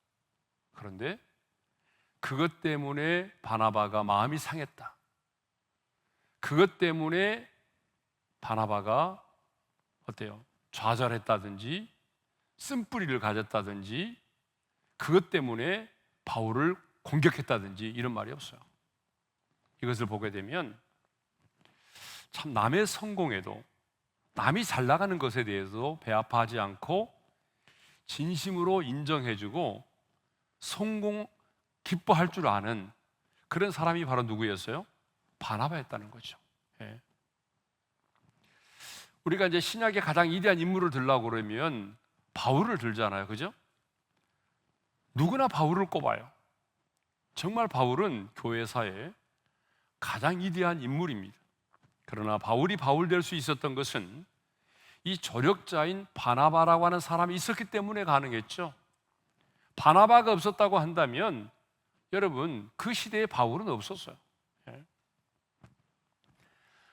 그런데 그것 때문에 바나바가 마음이 상했다. 그것 때문에 바나바가 어때요? 좌절했다든지 쓴뿌리를 가졌다든지 그것 때문에 바울을 공격했다든지 이런 말이 없어요. 이것을 보게 되면 참 남의 성공에도, 남이 잘 나가는 것에 대해서 배아파하지 않고 진심으로 인정해주고 성공 기뻐할 줄 아는 그런 사람이 바로 누구였어요? 바나바였다는 거죠. 우리가 이제 신약의 가장 위대한 인물을 들려고 그러면 바울을 들잖아요, 그죠? 누구나 바울을 꼽아요. 정말 바울은 교회사에 가장 위대한 인물입니다. 그러나 바울이 바울 될 수 있었던 것은 이 조력자인 바나바라고 하는 사람이 있었기 때문에 가능했죠. 바나바가 없었다고 한다면 여러분 그 시대에 바울은 없었어요. 예.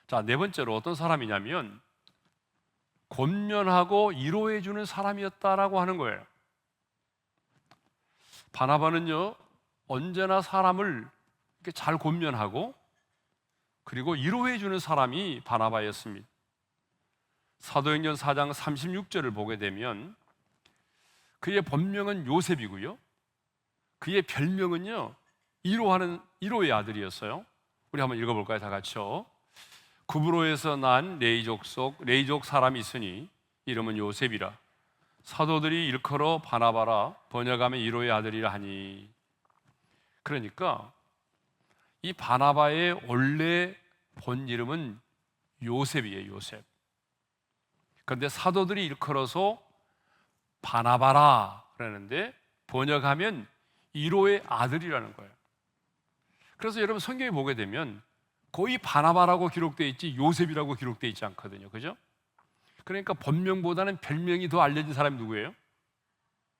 자, 네 번째로 어떤 사람이냐면 권면하고 위로해 주는 사람이었다라고 하는 거예요. 바나바는요 언제나 사람을 이렇게 잘 권면하고 그리고 위로해 주는 사람이 바나바였습니다. 사도행전 4장 36절을 보게 되면 그의 본명은 요셉이고요, 그의 별명은요 위로의 아들이었어요. 우리 한번 읽어볼까요? 다 같이요. 구브로에서 난 레이족 사람이 있으니 이름은 요셉이라. 사도들이 일컬어 바나바라, 번역하면 위로의 아들이라 하니. 그러니까 이 바나바의 원래 본 이름은 요셉이에요. 요셉. 그런데 사도들이 일컬어서 바나바라 그러는데 번역하면 위로의 아들이라는 거예요. 그래서 여러분 성경에 보게 되면 거의 바나바라고 기록되어 있지 요셉이라고 기록되어 있지 않거든요. 그죠? 그러니까 본명보다는 별명이 더 알려진 사람이 누구예요?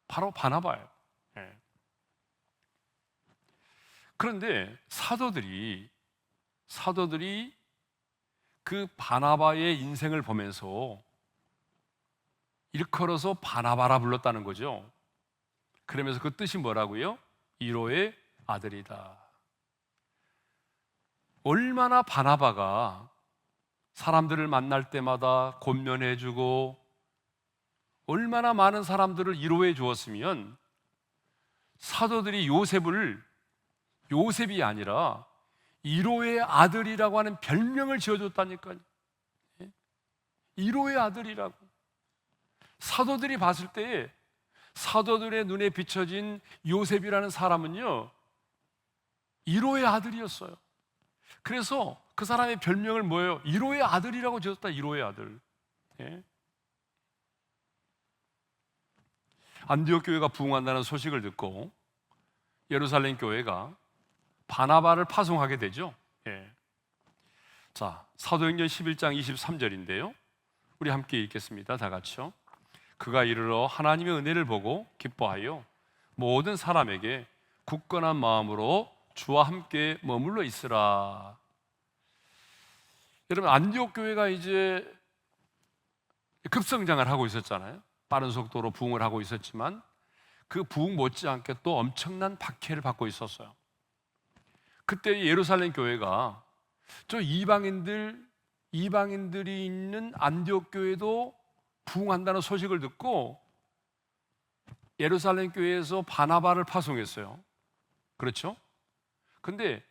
바로 바나바예요. 네. 그런데 사도들이 그 바나바의 인생을 보면서 일컬어서 바나바라 불렀다는 거죠. 그러면서 그 뜻이 뭐라고요? 위로의 아들이다. 얼마나 바나바가 사람들을 만날 때마다 권면해주고 얼마나 많은 사람들을 위로해 주었으면 사도들이 요셉이 아니라 위로의 아들이라고 하는 별명을 지어줬다니까요. 위로의 아들이라고. 사도들이 봤을 때 사도들의 눈에 비춰진 요셉이라는 사람은요 위로의 아들이었어요. 그래서 그 사람의 별명을 뭐예요? 위로의 아들이라고 지었다. 위로의 아들. 예? 안디옥 교회가 부흥한다는 소식을 듣고 예루살렘 교회가 바나바를 파송하게 되죠. 예. 자, 사도행전 11장 23절인데요 우리 함께 읽겠습니다. 다 같이요. 그가 이르러 하나님의 은혜를 보고 기뻐하여 모든 사람에게 굳건한 마음으로 주와 함께 머물러 있으라. 여러분 안디옥 교회가 이제 급성장을 하고 있었잖아요. 빠른 속도로 부흥을 하고 있었지만 그 부흥 못지않게 또 엄청난 박해를 받고 있었어요. 그때 예루살렘 교회가 저 이방인들이 있는 안디옥 교회도 부흥한다는 소식을 듣고 예루살렘 교회에서 바나바를 파송했어요. 그렇죠? 근데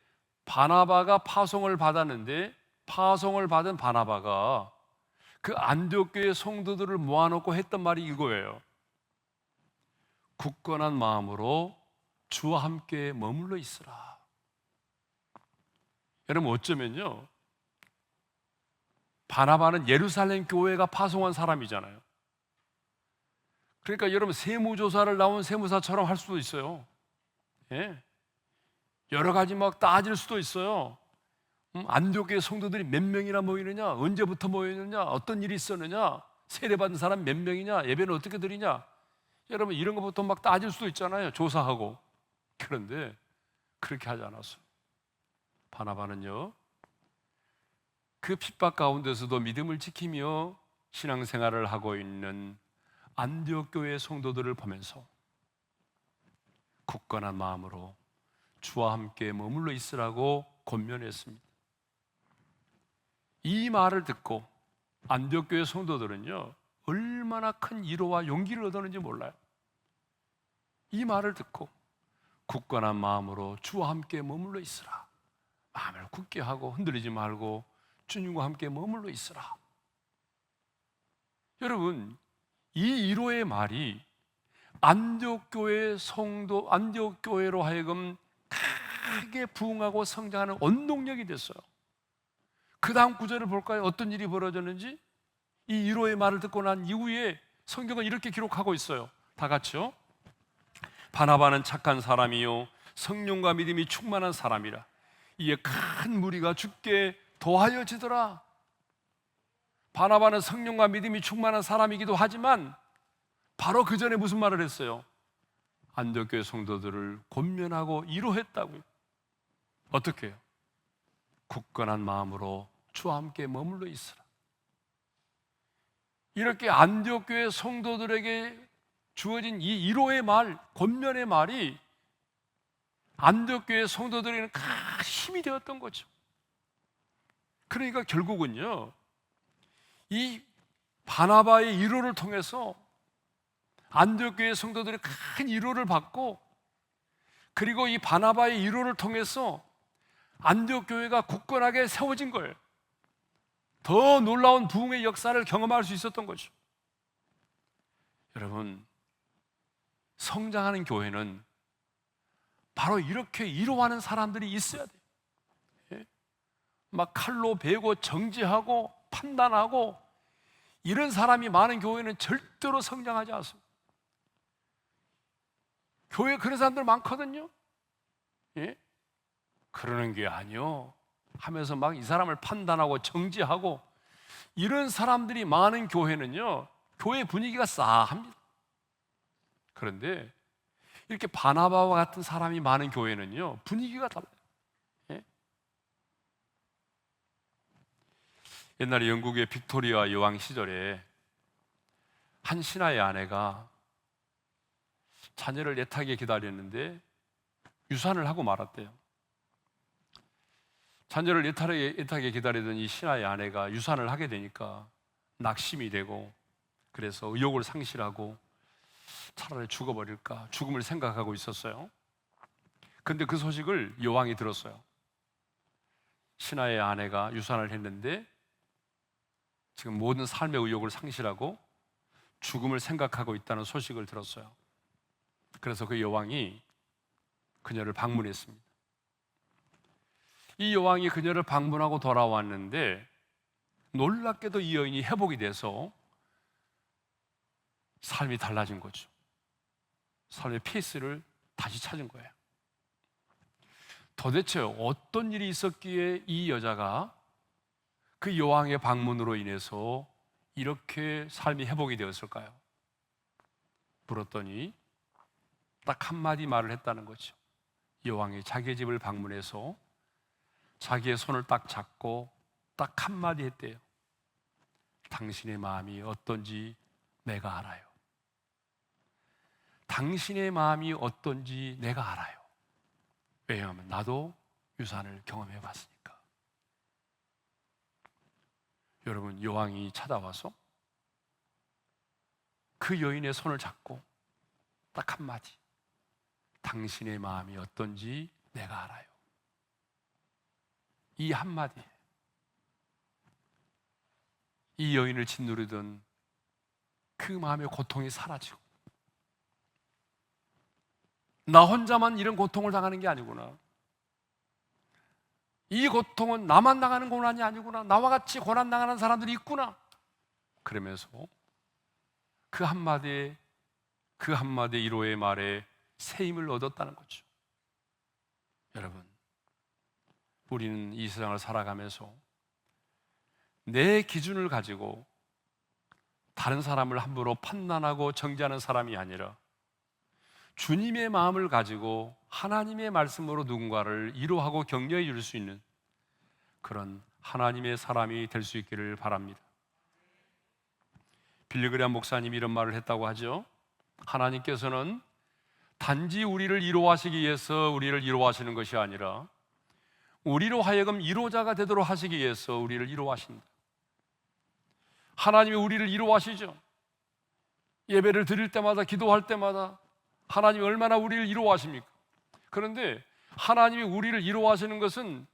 바나바가 파송을 받았는데 파송을 받은 바나바가 그 안디옥 교회 성도들을 모아놓고 했던 말이 이거예요. 굳건한 마음으로 주와 함께 머물러 있으라. 여러분 어쩌면요 바나바는 예루살렘 교회가 파송한 사람이잖아요. 그러니까 여러분 세무조사를 나온 세무사처럼 할 수도 있어요. 예. 여러 가지 막 따질 수도 있어요. 안디옥교회 성도들이 몇 명이나 모이느냐, 언제부터 모이느냐, 어떤 일이 있었느냐, 세례받은 사람 몇 명이냐, 예배는 어떻게 드리냐, 여러분 이런 것부터 막 따질 수도 있잖아요. 조사하고. 그런데 그렇게 하지 않았어요. 바나바는요 그 핍박 가운데서도 믿음을 지키며 신앙생활을 하고 있는 안디옥 교회 성도들을 보면서 굳건한 마음으로 주와 함께 머물러 있으라고 권면했습니다. 이 말을 듣고 안디옥 교회 성도들은요 얼마나 큰 위로와 용기를 얻었는지 몰라요. 이 말을 듣고 굳건한 마음으로 주와 함께 머물러 있으라. 마음을 굳게 하고 흔들리지 말고 주님과 함께 머물러 있으라. 여러분 이 위로의 말이 안디옥 교회 성도, 안디옥 교회로 하여금 크게 부흥하고 성장하는 원동력이 됐어요. 그 다음 구절을 볼까요? 어떤 일이 벌어졌는지. 이 위로의 말을 듣고 난 이후에 성경은 이렇게 기록하고 있어요. 다 같이요. 바나바는 착한 사람이요 성령과 믿음이 충만한 사람이라. 이에 큰 무리가 주께 더하여지더라. 바나바는 성령과 믿음이 충만한 사람이기도 하지만 바로 그 전에 무슨 말을 했어요? 안디옥교회 성도들을 권면하고 위로했다고요. 어떻게 해요? 굳건한 마음으로 주와 함께 머물러 있으라. 이렇게 안디옥교회 성도들에게 주어진 이 위로의 말, 권면의 말이 안디옥교회 성도들에게는 큰 힘이 되었던 거죠. 그러니까 결국은요, 이 바나바의 위로를 통해서 안디옥교회 성도들이 큰 위로를 받고, 그리고 이 바나바의 위로를 통해서 안디옥 교회가 굳건하게 세워진 거예요. 더 놀라운 부흥의 역사를 경험할 수 있었던 거죠. 여러분, 성장하는 교회는 바로 이렇게 위로하는 사람들이 있어야 돼요. 예? 막 칼로 베고 정죄하고 판단하고 이런 사람이 많은 교회는 절대로 성장하지 않습니다. 교회에 그런 사람들 많거든요. 예? 그러는 게 아니요 하면서 막 이 사람을 판단하고 정죄하고 이런 사람들이 많은 교회는요, 교회 분위기가 싸합니다. 그런데 이렇게 바나바와 같은 사람이 많은 교회는요, 분위기가 달라요. 예? 옛날에 영국의 빅토리아 여왕 시절에 한 신하의 아내가 자녀를 애타게 기다렸는데 유산을 하고 말았대요. 자녀를 애타게 기다리던 이 신하의 아내가 유산을 하게 되니까 낙심이 되고, 그래서 의욕을 상실하고 차라리 죽어버릴까, 죽음을 생각하고 있었어요. 근데 그 소식을 여왕이 들었어요. 신하의 아내가 유산을 했는데 지금 모든 삶의 의욕을 상실하고 죽음을 생각하고 있다는 소식을 들었어요. 그래서 그 여왕이 그녀를 방문했습니다. 이 여왕이 그녀를 방문하고 돌아왔는데 놀랍게도 이 여인이 회복이 돼서 삶이 달라진 거죠. 삶의 페이스를 다시 찾은 거예요. 도대체 어떤 일이 있었기에 이 여자가 그 여왕의 방문으로 인해서 이렇게 삶이 회복이 되었을까요? 물었더니 딱 한마디 말을 했다는 거죠. 여왕이 자기의 집을 방문해서 자기의 손을 딱 잡고 딱 한마디 했대요. 당신의 마음이 어떤지 내가 알아요. 당신의 마음이 어떤지 내가 알아요. 왜냐하면 나도 유산을 경험해 봤으니까. 여러분, 여왕이 찾아와서 그 여인의 손을 잡고 딱 한마디, 당신의 마음이 어떤지 내가 알아요. 이 한마디, 이 여인을 짓누르던 그 마음의 고통이 사라지고, 나 혼자만 이런 고통을 당하는 게 아니구나, 이 고통은 나만 당하는 고난이 아니구나, 나와 같이 고난당하는 사람들이 있구나, 그러면서 그 한마디의 위로의 말에 새 힘을 얻었다는 거죠. 여러분, 우리는 이 세상을 살아가면서 내 기준을 가지고 다른 사람을 함부로 판단하고 정죄하는 사람이 아니라 주님의 마음을 가지고 하나님의 말씀으로 누군가를 위로하고 격려해 줄 수 있는 그런 하나님의 사람이 될 수 있기를 바랍니다. 빌리그레암 목사님이 이런 말을 했다고 하죠. 하나님께서는 단지 우리를 위로하시기 위해서 우리를 위로하시는 것이 아니라 우리로 하여금 위로자가 되도록 하시기 위해서 우리를 위로하신다. 하나님이 우리를 위로하시죠. 예배를 드릴 때마다, 기도할 때마다 하나님이 얼마나 우리를 위로하십니까? 그런데 하나님이 우리를 위로하시는 것은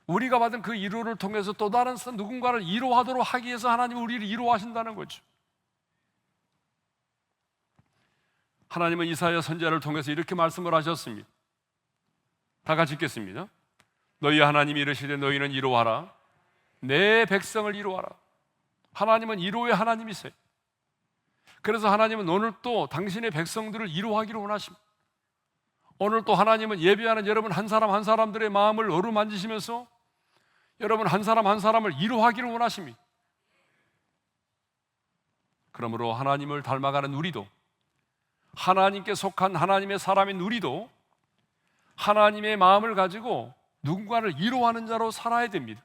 우리가 받은 그 위로를 통해서 또 다른 누군가를 위로하도록 하기 위해서 하나님이 우리를 위로하신다는 거죠. 하나님은 이사야 선지자를 통해서 이렇게 말씀을 하셨습니다. 다 같이 읽겠습니다. 너희 하나님이 이르시되 너희는 위로하라. 내 백성을 위로하라. 하나님은 위로의 하나님이세요. 그래서 하나님은 오늘 또 당신의 백성들을 위로하기를 원하십니다. 오늘 또 하나님은 예배하는 여러분 한 사람 한 사람들의 마음을 어루만지시면서 여러분 한 사람 한 사람을 위로하기를 원하십니다. 그러므로 하나님을 닮아가는 우리도, 하나님께 속한 하나님의 사람인 우리도 하나님의 마음을 가지고 누군가를 위로하는 자로 살아야 됩니다.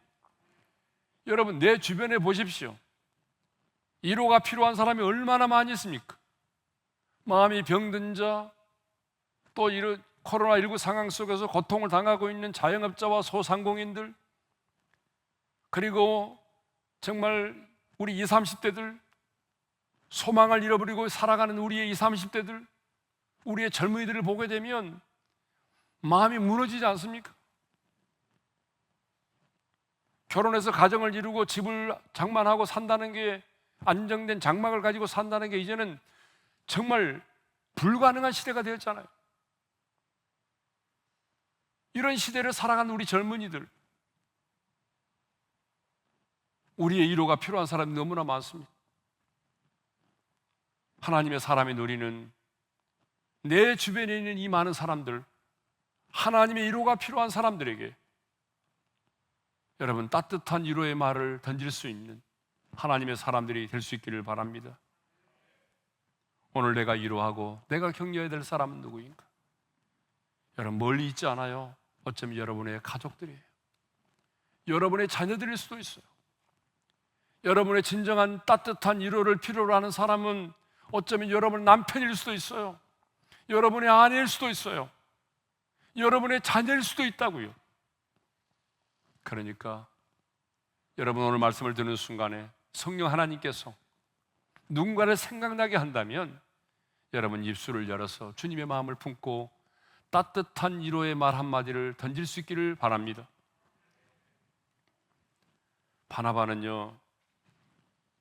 여러분, 내 주변에 보십시오. 위로가 필요한 사람이 얼마나 많이 있습니까? 마음이 병든 자, 또 이런 코로나19 상황 속에서 고통을 당하고 있는 자영업자와 소상공인들, 그리고 정말 우리 20, 30대들, 소망을 잃어버리고 살아가는 우리의 20, 30대들, 우리의 젊은이들을 보게 되면 마음이 무너지지 않습니까? 결혼해서 가정을 이루고 집을 장만하고 산다는 게, 안정된 장막을 가지고 산다는 게 이제는 정말 불가능한 시대가 되었잖아요. 이런 시대를 살아가는 우리 젊은이들, 우리의 위로가 필요한 사람이 너무나 많습니다. 하나님의 사람인 우리는 내 주변에 있는 이 많은 사람들, 하나님의 위로가 필요한 사람들에게 여러분 따뜻한 위로의 말을 던질 수 있는 하나님의 사람들이 될 수 있기를 바랍니다. 오늘 내가 위로하고 내가 격려해야 될 사람은 누구인가? 여러분, 멀리 있지 않아요. 어쩌면 여러분의 가족들이에요. 여러분의 자녀들일 수도 있어요. 여러분의 진정한 따뜻한 위로를 필요로 하는 사람은 어쩌면 여러분 남편일 수도 있어요. 여러분의 아내일 수도 있어요. 여러분의 자녀일 수도 있다고요. 그러니까 여러분, 오늘 말씀을 듣는 순간에 성령 하나님께서 누군가를 생각나게 한다면 여러분 입술을 열어서 주님의 마음을 품고 따뜻한 위로의 말 한마디를 던질 수 있기를 바랍니다. 바나바는요,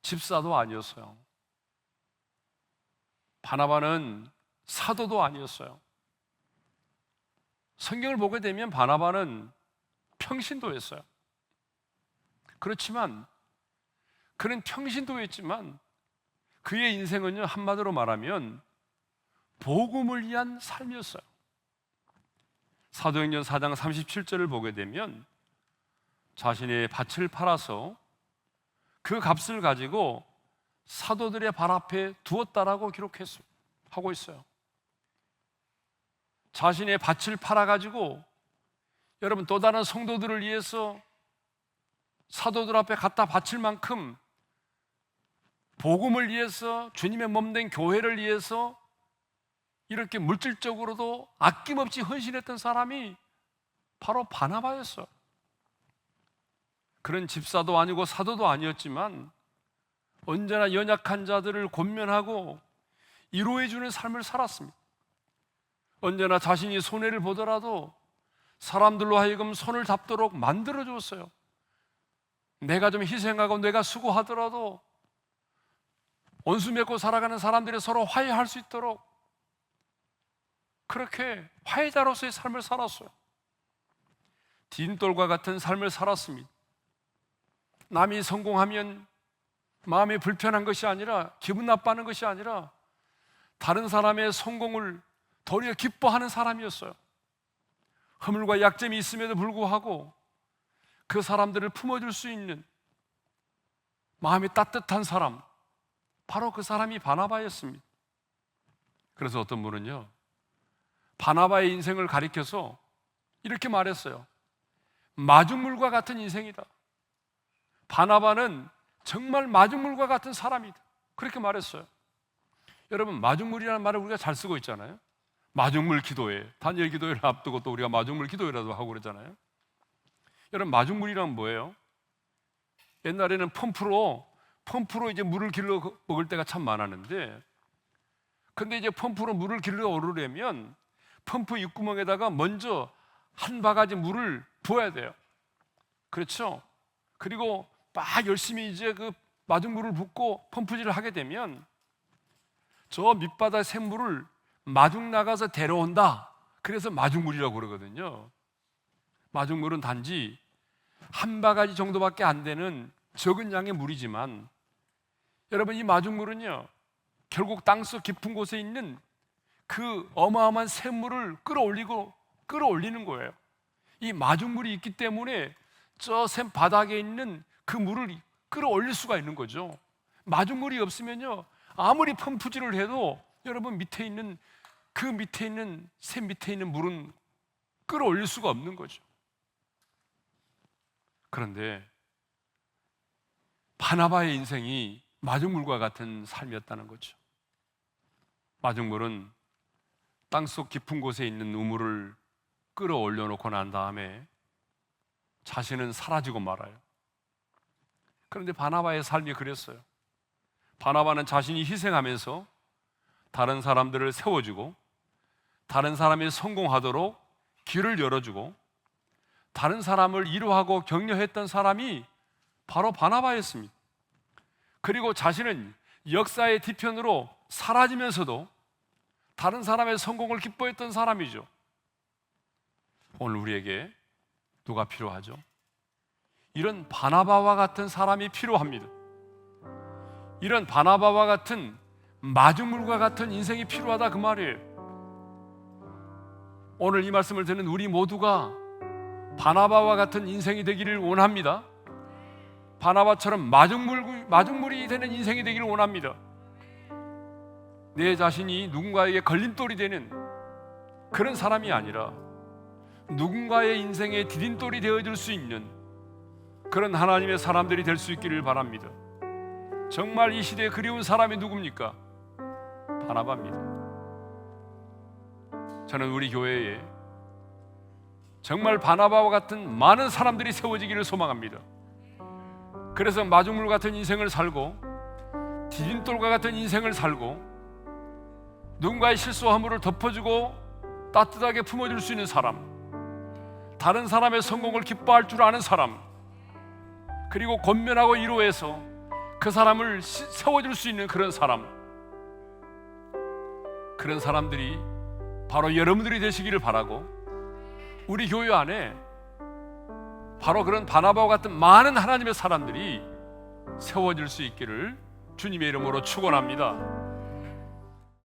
집사도 아니었어요. 바나바는 사도도 아니었어요. 성경을 보게 되면 바나바는 평신도였어요. 그렇지만 그는 평신도였지만 그의 인생은요, 한마디로 말하면 복음을 위한 삶이었어요. 사도행전 4장 37절을 보게 되면 자신의 밭을 팔아서 그 값을 가지고 사도들의 발 앞에 두었다라고 하고 있어요. 자신의 밭을 팔아가지고 여러분 또 다른 성도들을 위해서 사도들 앞에 갖다 바칠 만큼 복음을 위해서, 주님의 몸된 교회를 위해서 이렇게 물질적으로도 아낌없이 헌신했던 사람이 바로 바나바였어요. 그런 집사도 아니고 사도도 아니었지만 언제나 연약한 자들을 권면하고 위로해주는 삶을 살았습니다. 언제나 자신이 손해를 보더라도 사람들로 하여금 손을 잡도록 만들어줬어요. 내가 좀 희생하고 내가 수고하더라도 원수 맺고 살아가는 사람들이 서로 화해할 수 있도록 그렇게 화해자로서의 삶을 살았어요. 딘돌과 같은 삶을 살았습니다. 남이 성공하면 마음이 불편한 것이 아니라, 기분 나빠하는 것이 아니라 다른 사람의 성공을 도리어 기뻐하는 사람이었어요. 허물과 약점이 있음에도 불구하고 그 사람들을 품어줄 수 있는 마음이 따뜻한 사람, 바로 그 사람이 바나바였습니다. 그래서 어떤 분은요, 바나바의 인생을 가리켜서 이렇게 말했어요. 마중물과 같은 인생이다. 바나바는 정말 마중물과 같은 사람이다. 그렇게 말했어요. 여러분, 마중물이라는 말을 우리가 잘 쓰고 있잖아요. 마중물 기도회, 단일 기도회를 앞두고 또 우리가 마중물 기도회라도 하고 그러잖아요. 여러분, 마중물이란 뭐예요? 옛날에는 펌프로 이제 물을 길러 먹을 때가 참 많았는데, 근데 이제 펌프로 물을 길러 오르려면 펌프 입구멍에다가 먼저 한 바가지 물을 부어야 돼요. 그렇죠? 그리고 막 열심히 이제 그 마중물을 붓고 펌프질을 하게 되면 저 밑바닥 샘물을 마중 나가서 데려온다. 그래서 마중물이라고 그러거든요. 마중물은 단지 한 바가지 정도밖에 안 되는 적은 양의 물이지만, 여러분, 이 마중물은요, 결국 땅속 깊은 곳에 있는 그 어마어마한 샘물을 끌어올리는 거예요. 이 마중물이 있기 때문에 저 샘 바닥에 있는 그 물을 끌어올릴 수가 있는 거죠. 마중물이 없으면요, 아무리 펌프질을 해도 여러분 밑에 있는 새 밑에 있는 물은 끌어올릴 수가 없는 거죠. 그런데 바나바의 인생이 마중물과 같은 삶이었다는 거죠. 마중물은 땅속 깊은 곳에 있는 우물을 끌어올려 놓고 난 다음에 자신은 사라지고 말아요. 그런데 바나바의 삶이 그랬어요. 바나바는 자신이 희생하면서 다른 사람들을 세워주고 다른 사람이 성공하도록 길을 열어주고 다른 사람을 위로하고 격려했던 사람이 바로 바나바였습니다. 그리고 자신은 역사의 뒤편으로 사라지면서도 다른 사람의 성공을 기뻐했던 사람이죠. 오늘 우리에게 누가 필요하죠? 이런 바나바와 같은 사람이 필요합니다. 이런 바나바와 같은 마중물과 같은 인생이 필요하다 그 말이에요. 오늘 이 말씀을 듣는 우리 모두가 바나바와 같은 인생이 되기를 원합니다. 바나바처럼 마중물이 되는 인생이 되기를 원합니다. 내 자신이 누군가에게 걸림돌이 되는 그런 사람이 아니라 누군가의 인생에 디딤돌이 되어줄 수 있는 그런 하나님의 사람들이 될 수 있기를 바랍니다. 정말 이 시대에 그리운 사람이 누굽니까? 바나바입니다. 저는 우리 교회에 정말 바나바와 같은 많은 사람들이 세워지기를 소망합니다. 그래서 마중물 같은 인생을 살고 디딤돌과 같은 인생을 살고 누군가의 실수와 허물을 덮어주고 따뜻하게 품어줄 수 있는 사람, 다른 사람의 성공을 기뻐할 줄 아는 사람, 그리고 권면하고 위로해서 그 사람을 세워줄 수 있는 그런 사람, 그런 사람들이 바로 여러분들이 되시기를 바라고, 우리 교회 안에 바로 그런 바나바와 같은 많은 하나님의 사람들이 세워질 수 있기를 주님의 이름으로 축원합니다.